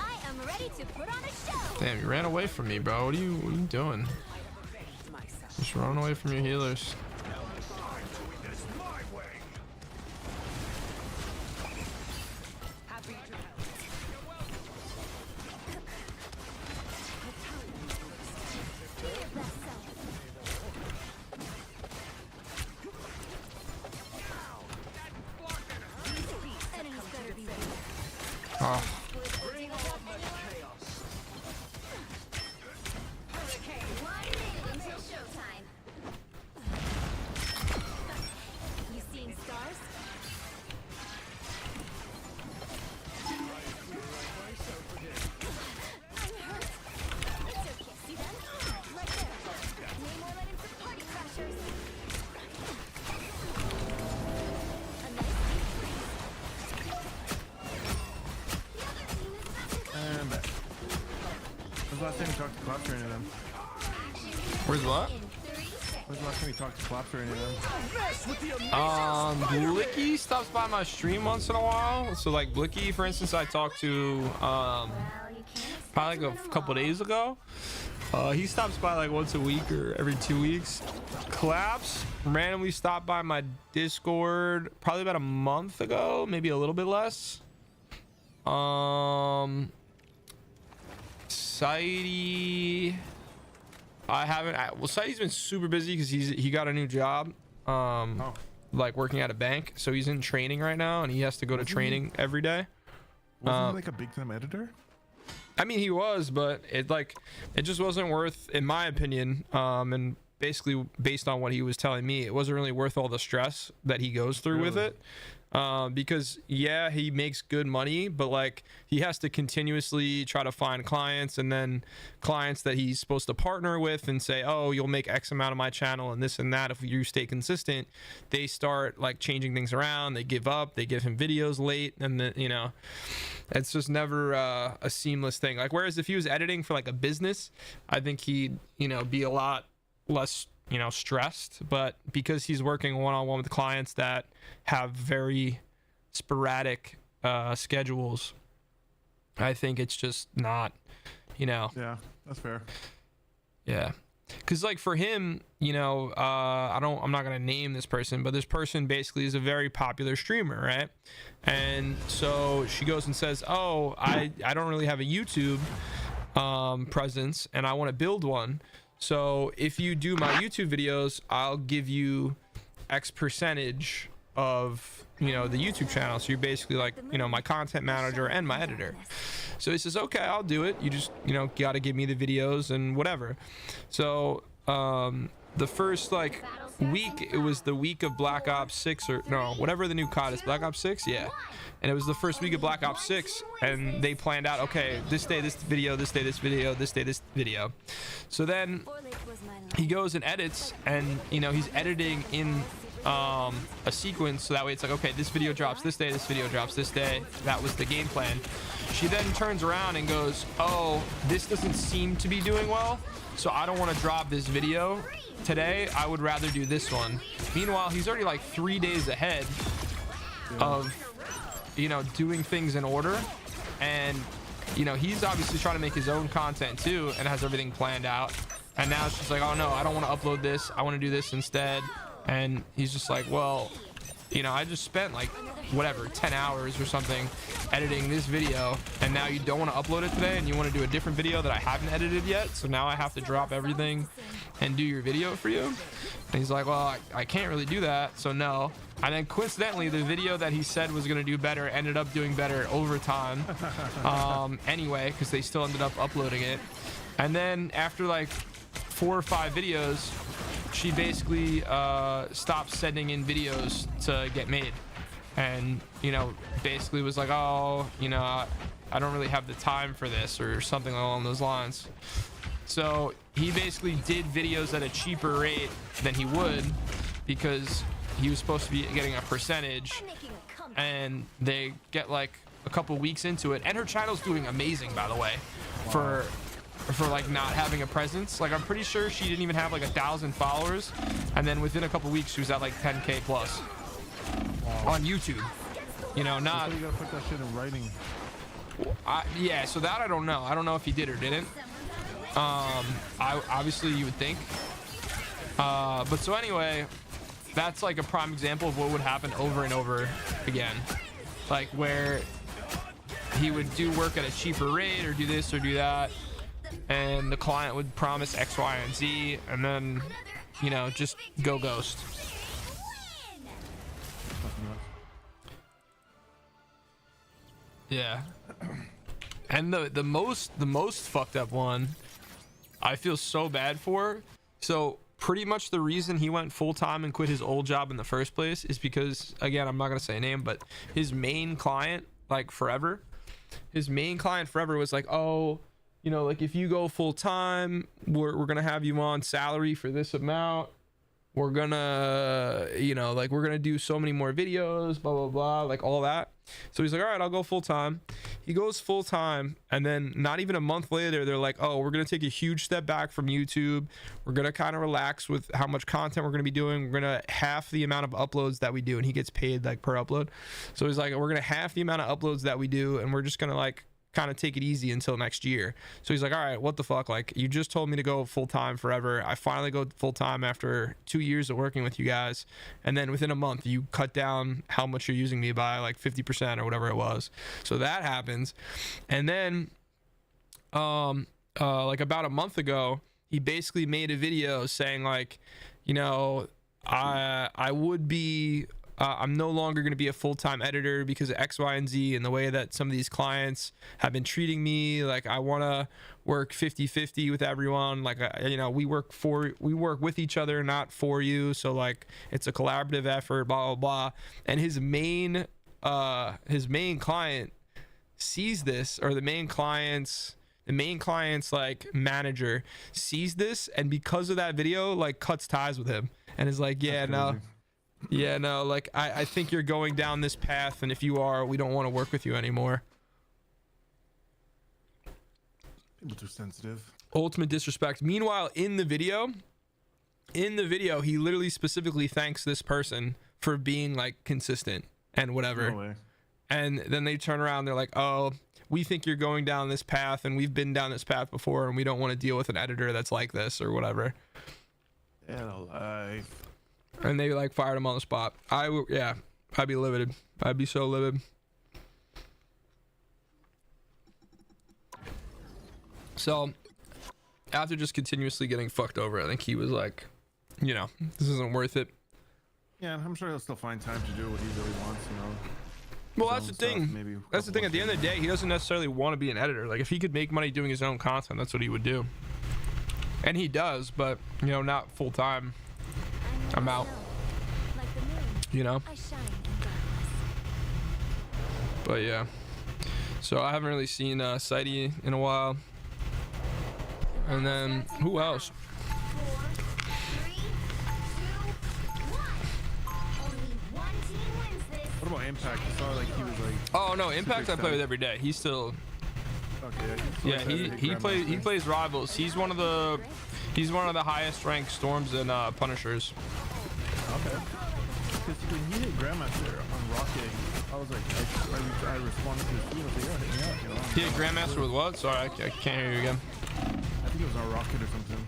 [SPEAKER 6] I am ready to put on a show.
[SPEAKER 1] Damn, you ran away from me, bro. What are you doing? Just run away from your healers.
[SPEAKER 7] this my way! Happy to help.
[SPEAKER 6] Be your best self. Enemies better be real.
[SPEAKER 1] Oh,
[SPEAKER 7] Bring on the chaos.
[SPEAKER 3] One minute until showtime.
[SPEAKER 6] You seeing stars? I'm hurt. It's okay. See them? Right there. Namor let in some party crashers. A nice deep freeze.
[SPEAKER 3] The other team is about to go.
[SPEAKER 8] And back. When's the last time you talked to Claps or any of them?
[SPEAKER 1] where's what?
[SPEAKER 3] In 30 seconds.
[SPEAKER 8] When's the last time you talked to Claps or any of them?
[SPEAKER 7] Don't mess with the amazing Spider-Man!
[SPEAKER 1] Blicky stops by my stream once in a while. So like Blicky, for instance, I talked to
[SPEAKER 3] Well, you can't
[SPEAKER 1] probably like a couple days ago. He stops by like once a week or every 2 weeks. Claps randomly stopped by my Discord probably about a month ago, maybe a little bit less. Saidi, I haven't. Well, Saidi's been super busy because he got a new job.
[SPEAKER 8] Oh.
[SPEAKER 1] Like working at a bank, so he's in training right now, and he has to go to training every day.
[SPEAKER 8] Wasn't he like a big time editor?
[SPEAKER 1] I mean, he was, but it just wasn't worth, in my opinion, and basically based on what he was telling me, it wasn't really worth all the stress that he goes through with
[SPEAKER 8] Really?
[SPEAKER 1] it. Because yeah, he makes good money, but like he has to continuously try to find clients, and then clients that he's supposed to partner with and say, oh, you'll make X amount of my channel and this and that if you stay consistent. They start like changing things around, they give up, they give him videos late, and then, you know, it's just never a seamless thing. Like, whereas if he was editing for like a business, I think he'd, you know, be a lot less, you know, stressed. But because he's working one-on-one with clients that have very sporadic schedules, I think it's just not, you know.
[SPEAKER 8] Yeah, that's fair.
[SPEAKER 1] Yeah, because like for him, you know, I'm not gonna name this person, but this person basically is a very popular streamer, right? And so she goes and says, oh, I don't really have a YouTube presence, and I want to build one. So if you do my YouTube videos, I'll give you X percentage of, you know, the YouTube channel. So you're basically like, you know, my content manager and my editor. So he says, okay, I'll do it. You just, you know, got to give me the videos and whatever. So the first like week, it was the week of Black Ops 6 or no, whatever the new COD is, Black Ops 6, yeah. And it was the first week of Black Ops 6, and they planned out, okay, this day this video, this day this video, this day this video. So then he goes and edits, and you know, he's editing in a sequence, so that way it's like, okay, this video drops this day, this video drops this day. That was the game plan. She then turns around and goes, oh, this doesn't seem to be doing well, so I don't want to drop this video today. I would rather do this one. Meanwhile, he's already like 3 days ahead of, you know, doing things in order, and you know, he's obviously trying to make his own content too and has everything planned out. And now it's just like, oh no, I don't want to upload this, I want to do this instead. And he's just like, well, you know, I just spent like whatever 10 hours or something editing this video, and now you don't want to upload it today, and you want to do a different video that I haven't edited yet, so now I have to drop everything and do your video for you. And he's like, well, I can't really do that, so no. And then coincidentally, the video that he said was going to do better ended up doing better over time anyway, because they still ended up uploading it. And then after like 4 or 5 videos, she basically stopped sending in videos to get made, and you know, basically was like, oh, you know, I don't really have the time for this or something along those lines. So he basically did videos at a cheaper rate than he would, because he was supposed to be getting a percentage, and they get like a couple weeks into it, and her channel's doing amazing, by the way. Wow. For like not having a presence. Like I'm pretty sure she didn't even have like 1,000 followers, and then within a couple weeks she was at like 10K plus. Wow. On YouTube. You know, not. You gotta put that shit in writing. Yeah, so that I don't know. I don't know if he did or didn't. Obviously you would think. But so anyway, that's like a prime example of what would happen over and over again. Like where he would do work at a cheaper rate or do this or do that, and the client would promise X, Y, and Z, and then, you know, just go ghost. Yeah. And the most fucked up one I feel so bad for. So pretty much the reason he went full-time and quit his old job in the first place is because, again, I'm not gonna say a name, but his main client, like forever, was like, oh, you know, like if you go full-time, we're gonna have you on salary for this amount, we're gonna, you know, like we're gonna do so many more videos, blah blah blah, like all that. So he's like, all right, I'll go full-time. He goes full-time, and then not even a month later, they're like, oh, we're gonna take a huge step back from YouTube, we're gonna kind of relax with how much content we're gonna be doing, we're gonna half the amount of uploads that we do, and he gets paid like per upload. So he's like, we're gonna half the amount of uploads that we do, and we're just gonna like kind of take it easy until next year. So he's like, all right, what the fuck, like you just told me to go full-time forever, I finally go full-time after 2 years of working with you guys, and then within a month you cut down how much you're using me by like 50% or whatever it was. So that happens, and then like about a month ago, he basically made a video saying like, you know, I would be I'm no longer going to be a full-time editor because of X, Y, and Z and the way that some of these clients have been treating me. Like I want to work 50-50 with everyone. Like, you know, we work with each other, not for you. So like it's a collaborative effort, blah, blah, blah. And his main client sees this, or the main client's like manager sees this, and because of that video, like cuts ties with him and is like, yeah, no, like I think you're going down this path, and if you are, we don't want to work with you anymore.
[SPEAKER 8] People too sensitive. Ultimate
[SPEAKER 1] disrespect. Meanwhile, in the video, he literally specifically thanks this person for being like consistent and whatever.
[SPEAKER 8] No way. And
[SPEAKER 1] then they turn around, they're like, oh, we think you're going down this path, and we've been down this path before, and we don't want to deal with an editor that's like this or whatever.
[SPEAKER 8] Yeah, life.
[SPEAKER 1] And they like fired him on the spot. I'd be livid. I'd be so livid. So after just continuously getting fucked over, I think he was like, you know, this isn't worth it.
[SPEAKER 8] Yeah, I'm sure he'll still find time to do what he really wants, you know.
[SPEAKER 1] Well,
[SPEAKER 8] His
[SPEAKER 1] that's the
[SPEAKER 8] own stuff,
[SPEAKER 1] thing.
[SPEAKER 8] maybe a
[SPEAKER 1] That's the
[SPEAKER 8] couple
[SPEAKER 1] thing. At the end of the day, he doesn't necessarily want to be an editor. Like, if he could make money doing his own content, that's what he would do. And he does, but, you know, not full time. I'm out.
[SPEAKER 6] Like the moon,
[SPEAKER 1] You know?
[SPEAKER 6] I shine in darkness.
[SPEAKER 1] But yeah. So I haven't really seen Sighty in a while. And then, who else?
[SPEAKER 3] 4, 3, 2, 1. Only one team wins this.
[SPEAKER 8] What about Impact? I saw like he was like.
[SPEAKER 1] Oh, no, Impact I play with
[SPEAKER 8] excited.
[SPEAKER 1] every day. He's still...
[SPEAKER 8] Okay,
[SPEAKER 1] Yeah, he plays Rivals. He's one of the highest ranked Storms and Punishers.
[SPEAKER 8] Okay. Because when he hit Grandmaster on Rocket, I was like, I responded to his tweet. I was like, yo, hit me up, you know.
[SPEAKER 1] He hit Grandmaster with what? Sorry, I can't hear you again.
[SPEAKER 8] I think it was on Rocket or something.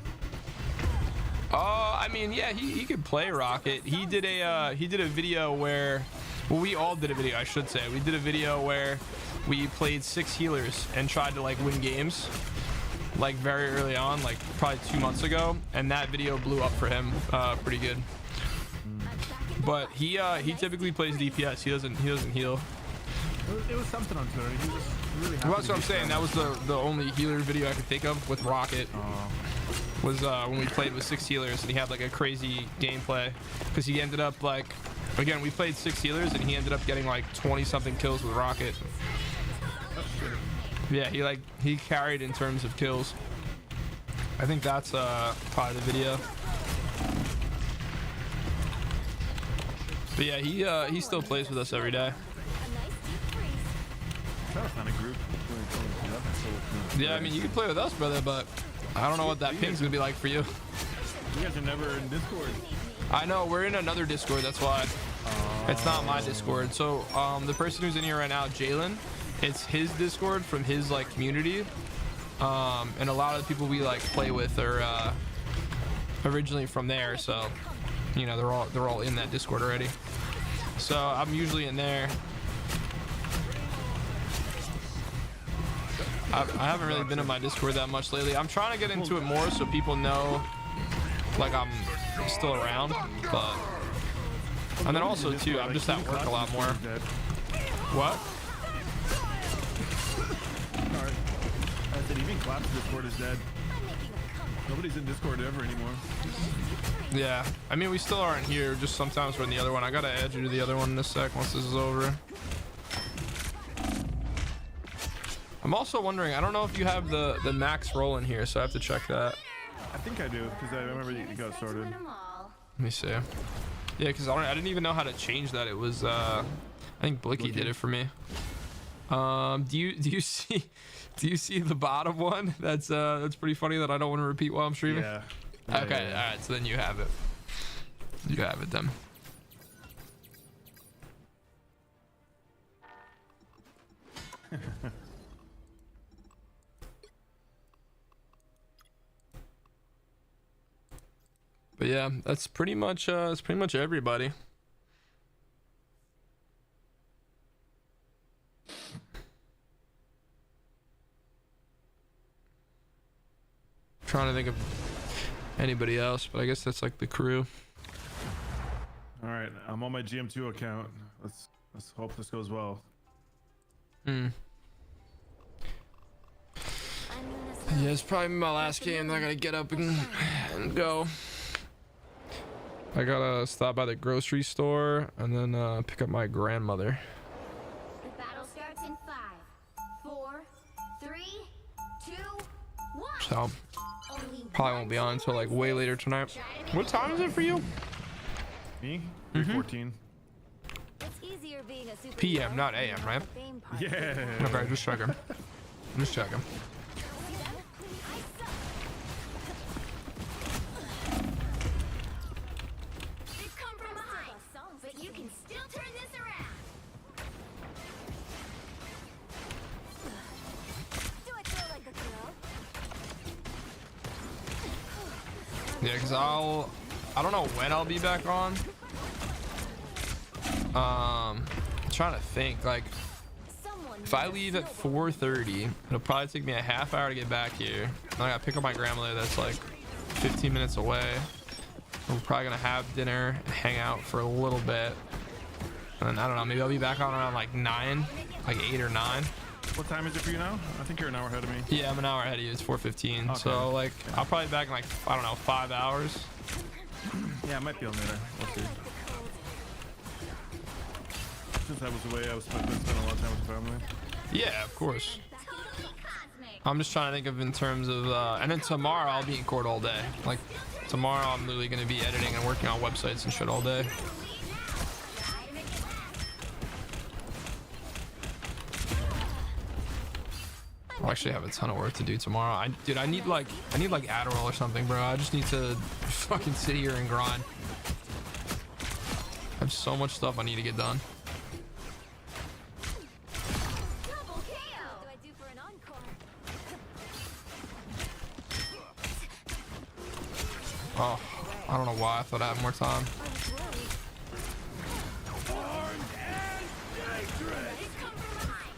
[SPEAKER 1] I mean, yeah, he could play Rocket. He did a video where, well, we all did a video, I should say. We did a video where we played 6 healers and tried to like win games, like very early on, like probably 2 months ago, and that video blew up for him, pretty good. But he typically plays DPS. He doesn't heal.
[SPEAKER 8] It was something on Twitter. He was really happy.
[SPEAKER 1] Well, that's
[SPEAKER 8] to
[SPEAKER 1] what I'm
[SPEAKER 8] get
[SPEAKER 1] saying. That was the only healer video I could think of with Rocket. Was when we played with 6 healers and he had like a crazy gameplay because he ended up like, again, we played 6 healers and he ended up getting like 20 something kills with Rocket. Yeah, he carried in terms of kills. I think that's probably the video. But yeah, he still plays with us every day.
[SPEAKER 6] A nice deep freeze.
[SPEAKER 8] I'm trying to find a group.
[SPEAKER 1] Yeah, I mean, you can play with us, brother, but I don't know what that ping's gonna be like for you.
[SPEAKER 8] You guys are never in Discord.
[SPEAKER 1] I know, we're in another Discord, that's why. It's not my Discord. So the person who's in here right now, Jalen, it's his Discord from his like community. And a lot of the people we like play with are originally from there, so you know they're all in that Discord already. So I'm usually in there. I haven't really been in my Discord that much lately. I'm trying to get into it more so people know like I'm still around, but and then also too, I'm just at work a lot more. What?
[SPEAKER 8] Alright. I said even Clap's Discord is dead. Nobody's in Discord ever anymore.
[SPEAKER 1] Yeah, I mean we still aren't here. Just sometimes we're in the other one. I gotta add you to the other one in a sec once this is over. I'm also wondering, I don't know if you have the max roll in here, so I have to check that.
[SPEAKER 8] I think I do, because I remember you got sorted.
[SPEAKER 1] Let me see. Yeah, because I didn't even know how to change that. It was I think Blicky did it for me. Do you see the bottom one? That's pretty funny that I don't want to repeat while I'm streaming.
[SPEAKER 8] Yeah.
[SPEAKER 1] Okay, all right. So then you have it. You have it then. But yeah, that's pretty much everybody. Trying to think of anybody else, but I guess that's like the crew.
[SPEAKER 8] All right, I'm on my GM2 account. Let's hope this goes well.
[SPEAKER 1] Yeah, it's probably my last game. I gotta get up and go. I gotta stop by the grocery store and then pick up my grandmother.
[SPEAKER 3] The battle starts in 5, 4, 3, 2, 1.
[SPEAKER 1] So probably won't be on until like way later tonight. What time is it for you?
[SPEAKER 8] Me? 3:14.
[SPEAKER 6] It's easier being a superhero
[SPEAKER 1] PM, not AM, right?
[SPEAKER 6] fame part.
[SPEAKER 8] Yeah.
[SPEAKER 1] Okay, just checking. Just checking.
[SPEAKER 3] They've come from behind, but you can still turn this around.
[SPEAKER 6] Do I throw like a girl?
[SPEAKER 1] Yeah, because I don't know when I'll be back on. I'm trying to think, like if I leave at 4:30, it'll probably take me a half hour to get back here. Then I gotta pick up my grandmother that's like 15 minutes away. We're probably gonna have dinner, hang out for a little bit, and then I don't know. Maybe I'll be back on around like 9, like 8 or 9.
[SPEAKER 8] What time is it for you now? I think you're an hour ahead of me.
[SPEAKER 1] Yeah, I'm an hour ahead of you. It's 4:15.
[SPEAKER 8] Okay.
[SPEAKER 1] So like, I'll probably be back in like, I don't know, 5 hours.
[SPEAKER 8] Yeah, I might be on later. We'll see. Since I was away, I was spending a lot of time with the family.
[SPEAKER 1] Yeah, of course.
[SPEAKER 3] Totally cosmic.
[SPEAKER 1] I'm just trying to think of in terms of, and then tomorrow I'll be in court all day. Like tomorrow I'm literally gonna be editing and working on websites and shit all day. I'll actually have a ton of work to do tomorrow. Dude, I need like Adderall or something, bro. I just need to fucking sit here and grind. I have so much stuff I need to get done.
[SPEAKER 3] Double KO.
[SPEAKER 6] What do I do for an encore?
[SPEAKER 1] Oh, I don't know why I thought I had more time.
[SPEAKER 6] I was worried.
[SPEAKER 3] Come from behind.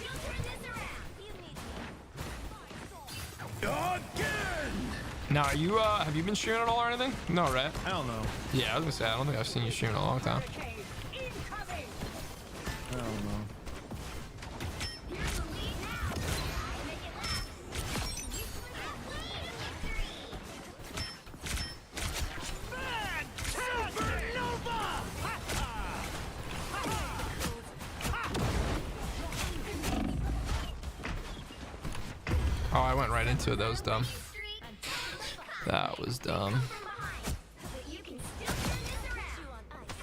[SPEAKER 3] You'll turn this around.
[SPEAKER 6] You need me.
[SPEAKER 1] Now, are you have you been streaming at all or anything? No, right?
[SPEAKER 8] Hell no.
[SPEAKER 1] Yeah, I was gonna say I don't think I've seen you stream in a long time.
[SPEAKER 8] Hell no.
[SPEAKER 3] Here's the lead now. Gotta make it last.
[SPEAKER 1] Oh, I went right into it. That was dumb.
[SPEAKER 3] Street.
[SPEAKER 1] That was dumb.
[SPEAKER 3] From behind. But you can still turn this around.
[SPEAKER 6] Chew on ice.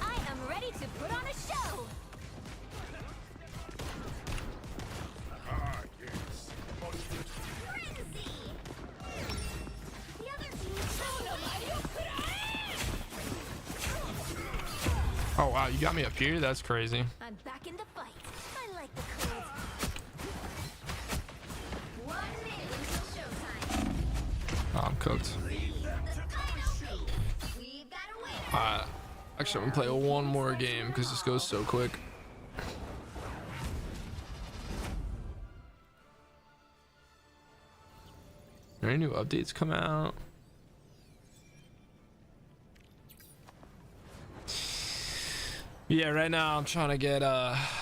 [SPEAKER 6] I am ready to put on a show.
[SPEAKER 3] Frenzy. The other team's
[SPEAKER 1] Oh wow, you got me up here. That's crazy.
[SPEAKER 6] I'm back in the fight. I like the cold.
[SPEAKER 3] 1 minute until showtime.
[SPEAKER 1] Oh, I'm cooked.
[SPEAKER 3] The final piece. We've got a winner.
[SPEAKER 1] Actually, I'm gonna play one more game because this goes so quick. Are any new updates come out? Yeah, right now I'm trying to get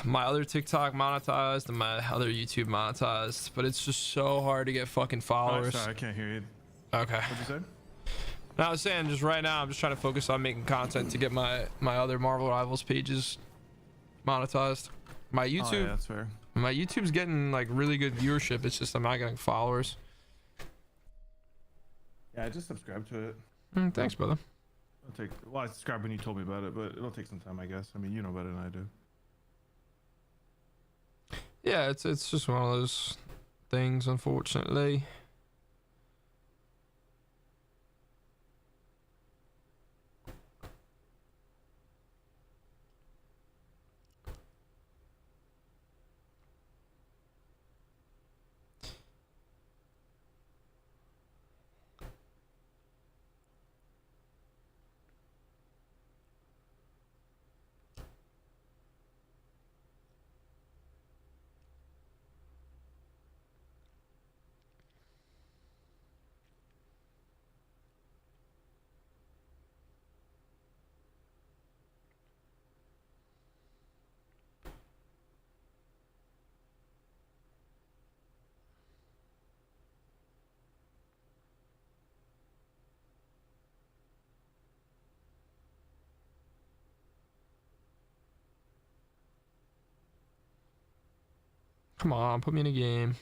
[SPEAKER 1] my other TikTok monetized and my other YouTube monetized, but it's just so hard to get fucking
[SPEAKER 8] Oh,
[SPEAKER 1] followers.
[SPEAKER 8] sorry, I can't hear you.
[SPEAKER 1] Okay.
[SPEAKER 8] What'd you say?
[SPEAKER 1] No, I was saying just right now I'm just trying to focus on making content to get my other Marvel Rivals pages monetized. My
[SPEAKER 8] Oh, yeah,
[SPEAKER 1] YouTube,
[SPEAKER 8] that's fair.
[SPEAKER 1] my YouTube's getting like really good viewership. It's just I'm not getting followers.
[SPEAKER 8] Yeah, I just subscribed to it.
[SPEAKER 1] Thanks, brother.
[SPEAKER 8] Well, I subscribed when you told me about it, but it'll take some time, I guess. I mean, you know better than I do.
[SPEAKER 1] Yeah, it's just one of those things, unfortunately. Come on, put me in a game.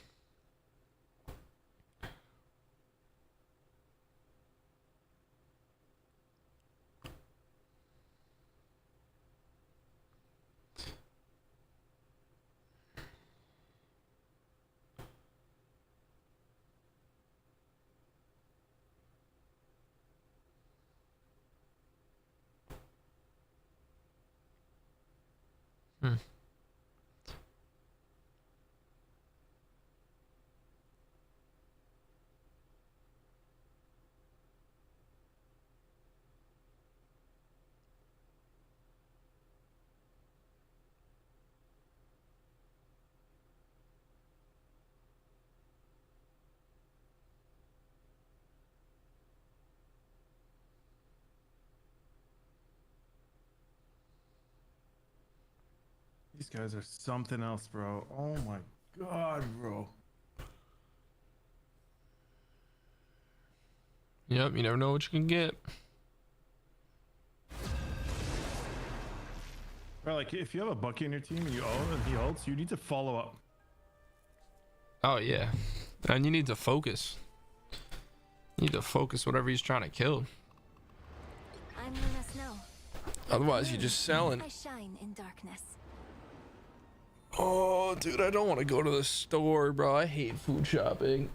[SPEAKER 1] Hmm.
[SPEAKER 8] These guys are something else, bro. Oh my god, bro.
[SPEAKER 1] Yep, you never know what you can get.
[SPEAKER 8] Bro, like if you have a Bucky in your team and you ult and he ults, you need to follow up.
[SPEAKER 1] Oh yeah, and you need to focus. You need to focus whatever he's trying to kill.
[SPEAKER 6] I'm Luna Snow.
[SPEAKER 1] Otherwise, you're just selling.
[SPEAKER 6] I shine in darkness.
[SPEAKER 1] Oh, dude, I don't want to go to the store, bro. I hate food shopping.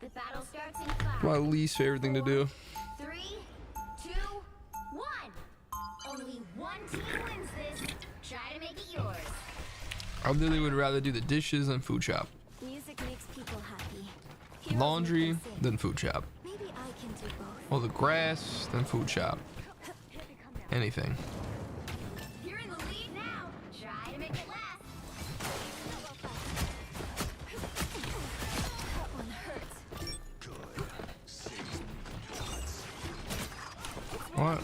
[SPEAKER 3] The battle starts in 5,
[SPEAKER 1] My least favorite thing to do.
[SPEAKER 3] 3, 2, 1. Only one team wins this. Try to make it yours.
[SPEAKER 1] I literally would rather do the dishes than food shop.
[SPEAKER 6] Music makes people happy. Heroes make
[SPEAKER 1] Laundry
[SPEAKER 6] them sing.
[SPEAKER 1] than food shop.
[SPEAKER 6] Maybe I can do both.
[SPEAKER 1] Well, the grass than food shop. Anything.
[SPEAKER 3] You're in the lead now. Try to make it last.
[SPEAKER 6] That one hurts.
[SPEAKER 1] What?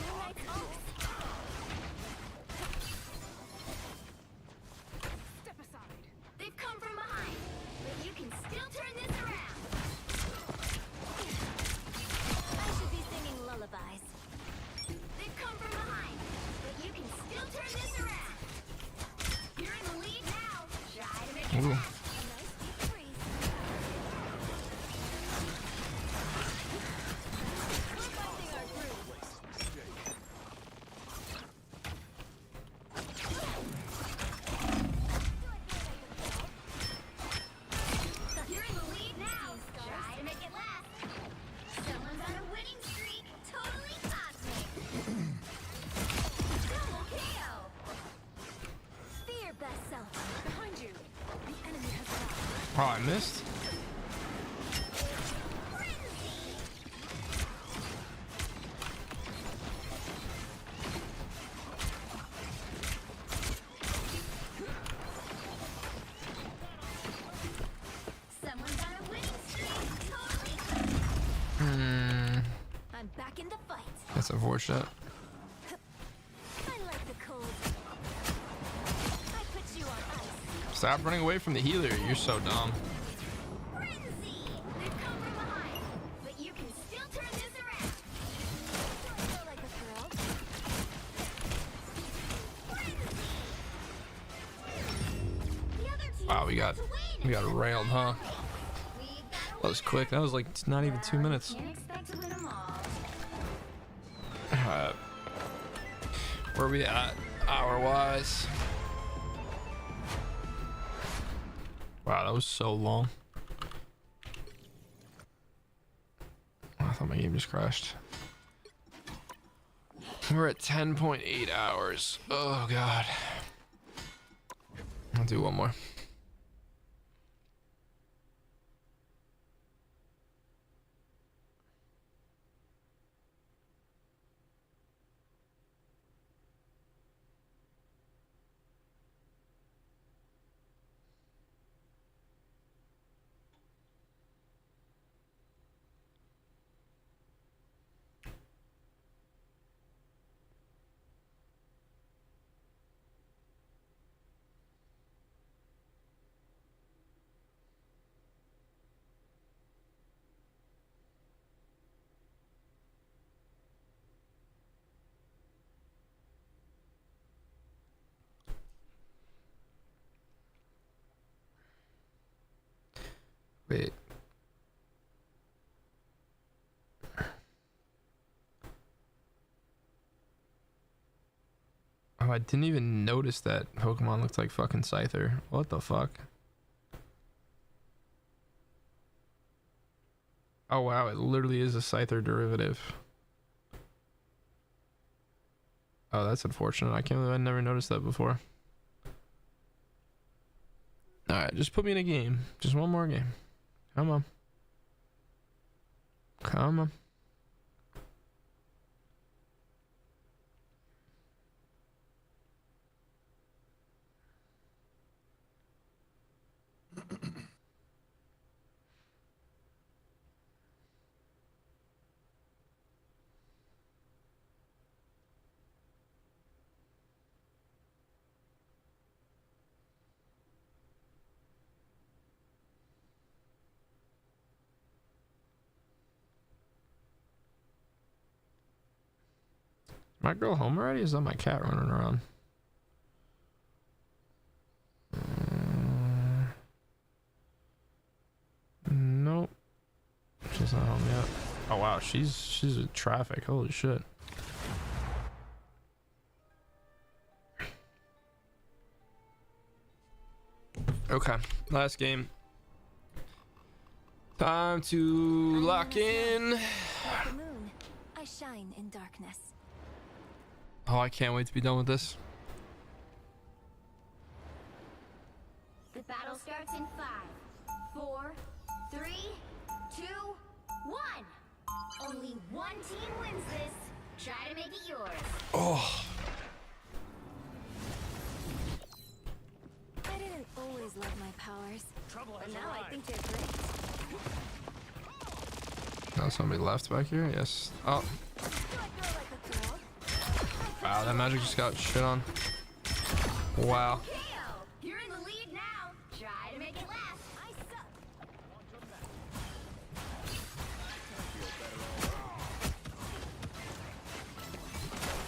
[SPEAKER 3] Step aside. They've come from behind, but you can still turn this around.
[SPEAKER 6] I should be singing lullabies.
[SPEAKER 3] They've come from behind, but you can still turn this around. You're in the lead now. Try to make it
[SPEAKER 1] Ooh.
[SPEAKER 3] last.
[SPEAKER 6] A nice deep breeze. We're finding our groove.
[SPEAKER 3] You're in the lead now. Try to make it last. Someone's on a winning streak. Totally cosmic. Double KO.
[SPEAKER 6] Be your best self. Behind you. The enemy has arrived.
[SPEAKER 1] Oh, I missed.
[SPEAKER 3] Someone's on a winning streak. Totally cosmic.
[SPEAKER 6] I'm back in the fight.
[SPEAKER 1] That's unfortunate.
[SPEAKER 6] I like the cold. I put you on ice.
[SPEAKER 1] Stop running away from the healer. You're so dumb.
[SPEAKER 3] Frenzy. They've come from behind, but you can still turn this around.
[SPEAKER 6] Don't feel like a girl.
[SPEAKER 3] The other team
[SPEAKER 1] Wow, we got
[SPEAKER 3] to win.
[SPEAKER 1] railed, huh?
[SPEAKER 3] We've got
[SPEAKER 1] That was quick. That was like not even 2 minutes.
[SPEAKER 3] Can't expect to win them all.
[SPEAKER 1] Where we at hour-wise? Wow, that was so long. I thought my game just crashed. We're at 10.8 hours. Oh god. I'll do one more. Wait. Oh, I didn't even notice that Pokemon looked like fucking Scyther. What the fuck? Oh wow, it literally is a Scyther derivative. Oh, that's unfortunate. I can't believe I never noticed that before. Alright, just put me in a game. Just one more game. Come on. Come on. My girl home already? Is that my cat running around? Nope. She's not home yet. Oh wow, she's in traffic. Holy shit. Okay, last game. Time to lock in.
[SPEAKER 6] Like the moon, I shine in darkness.
[SPEAKER 1] Oh, I can't wait to be done with this.
[SPEAKER 3] The battle starts in 5, 4, 3, 2, 1. Only one team wins this. Try to make it yours.
[SPEAKER 1] Oh,
[SPEAKER 6] I didn't always love my powers,
[SPEAKER 7] Trouble
[SPEAKER 6] but
[SPEAKER 7] has
[SPEAKER 6] now I
[SPEAKER 7] arrived.
[SPEAKER 6] think they're great.
[SPEAKER 1] now somebody left back here. Yes. Oh,
[SPEAKER 6] Do I grow like a girl?
[SPEAKER 1] wow, that magic just got shit on. Wow.
[SPEAKER 3] KO! You're in the lead now. Try to make it last.
[SPEAKER 6] I suck.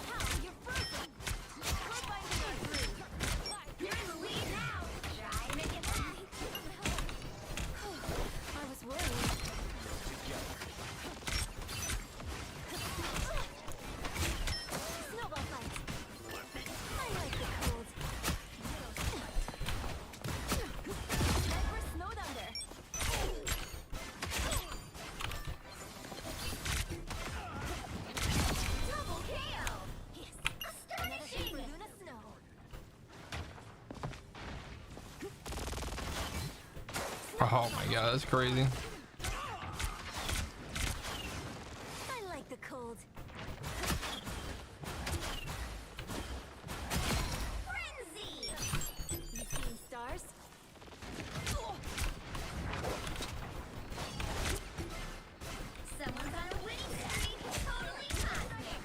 [SPEAKER 6] How? You're frozen. We're finding our groove.
[SPEAKER 3] You're in the lead now. Try to make it last.
[SPEAKER 6] I was worried. Snowball fight. I like the cold. We're snowed under.
[SPEAKER 3] Double KO.
[SPEAKER 6] Yes.
[SPEAKER 3] Astonishing.
[SPEAKER 6] Another hit for Luna Snow.
[SPEAKER 1] Oh my god, that's crazy.
[SPEAKER 6] I like the cold.
[SPEAKER 3] Frenzy.
[SPEAKER 6] You seeing stars?
[SPEAKER 3] Someone's on a winning streak. Totally cosmic.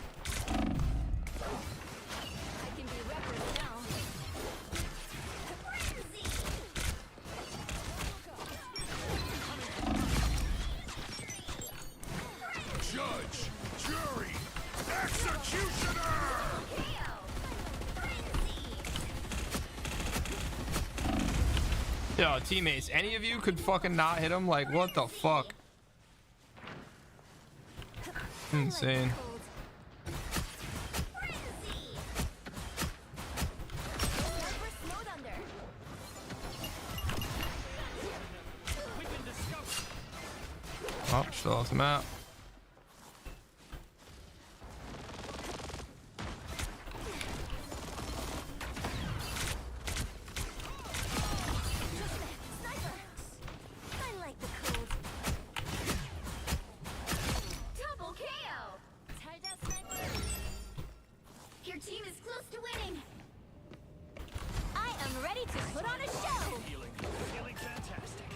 [SPEAKER 6] I can be reckless now.
[SPEAKER 3] Frenzy.
[SPEAKER 7] Judge, jury, executioner!
[SPEAKER 3] KO. Frenzy.
[SPEAKER 1] Yo, teammates, any of you could fucking not hit him? Like, what the fuck? Insane.
[SPEAKER 6] Cold.
[SPEAKER 3] Frenzy.
[SPEAKER 6] We're snowed under.
[SPEAKER 7] We've been discovered.
[SPEAKER 1] Oh, still off the map.
[SPEAKER 6] Sniper. I like the cold.
[SPEAKER 3] Double KO.
[SPEAKER 6] Tied out sniper.
[SPEAKER 3] Your team is close to winning.
[SPEAKER 6] I am ready to put on a show.
[SPEAKER 7] Feeling fantastic.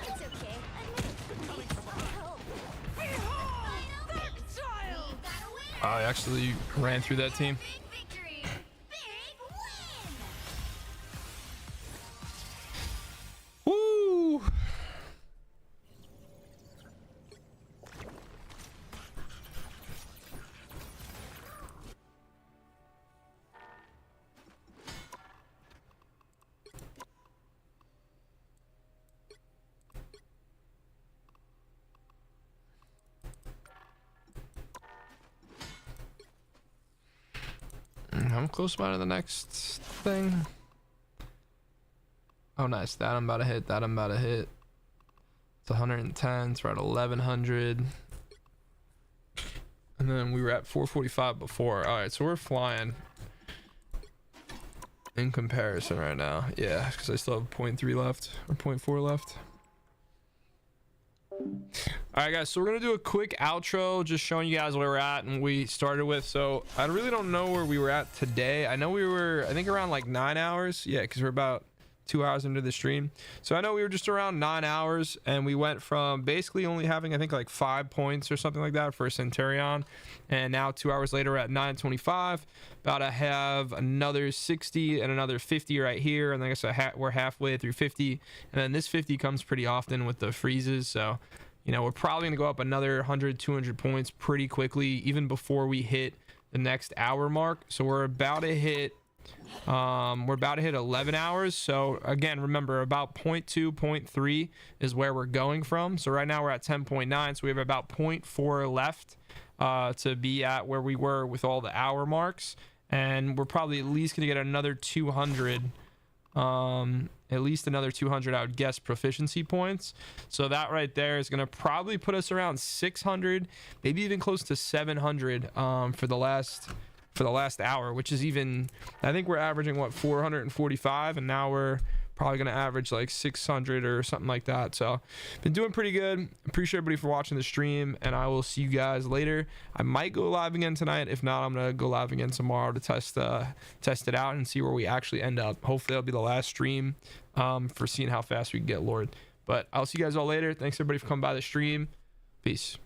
[SPEAKER 6] It's okay. Admit it. Needs some help.
[SPEAKER 3] Final hit. We've got a winner.
[SPEAKER 1] I actually ran through that team.
[SPEAKER 3] Big victory. Big win.
[SPEAKER 1] Woo! I'm close by to the next thing. Oh, nice. That I'm about to hit. That I'm about to hit. It's 110. It's right at 1100. And then we were at 445 before. All right, so we're flying in comparison right now. Yeah, because I still have 0.3 left or 0.4 left. All right, guys, so we're gonna do a quick outro, just showing you guys where we're at and what we started with. So I really don't know where we were at today. I know we were, I think, around like 9 hours. Yeah, because we're about 2 hours into the stream. So I know we were just around 9 hours, and we went from basically only having, I think, like 5 points or something like that for Centurion, and now 2 hours later we're at 925. About to have another 60 and another 50 right here, and I guess we're halfway through 50, and then this 50 comes pretty often with the freezes. So you know, we're probably gonna go up another 100, 200 points pretty quickly, even before we hit the next hour mark. So we're about to hit 11 hours. So again, remember, about 0.2, 0.3 is where we're going from. So right now we're at 10.9, so we have about 0.4 left to be at where we were with all the hour marks, and we're probably at least gonna get another 200, at least another 200, I would guess, proficiency points. So that right there is gonna probably put us around 600, maybe even close to 700 for the last hour, which is even, I think we're averaging what, 445, and now we're probably gonna average like 600 or something like that. So been doing pretty good. Appreciate everybody for watching the stream, and I will see you guys later. I might go live again tonight. If not, I'm gonna go live again tomorrow to test it out and see where we actually end up. Hopefully that'll be the last stream for seeing how fast we can get Lord. But I'll see you guys all later. Thanks everybody for coming by the stream. Peace.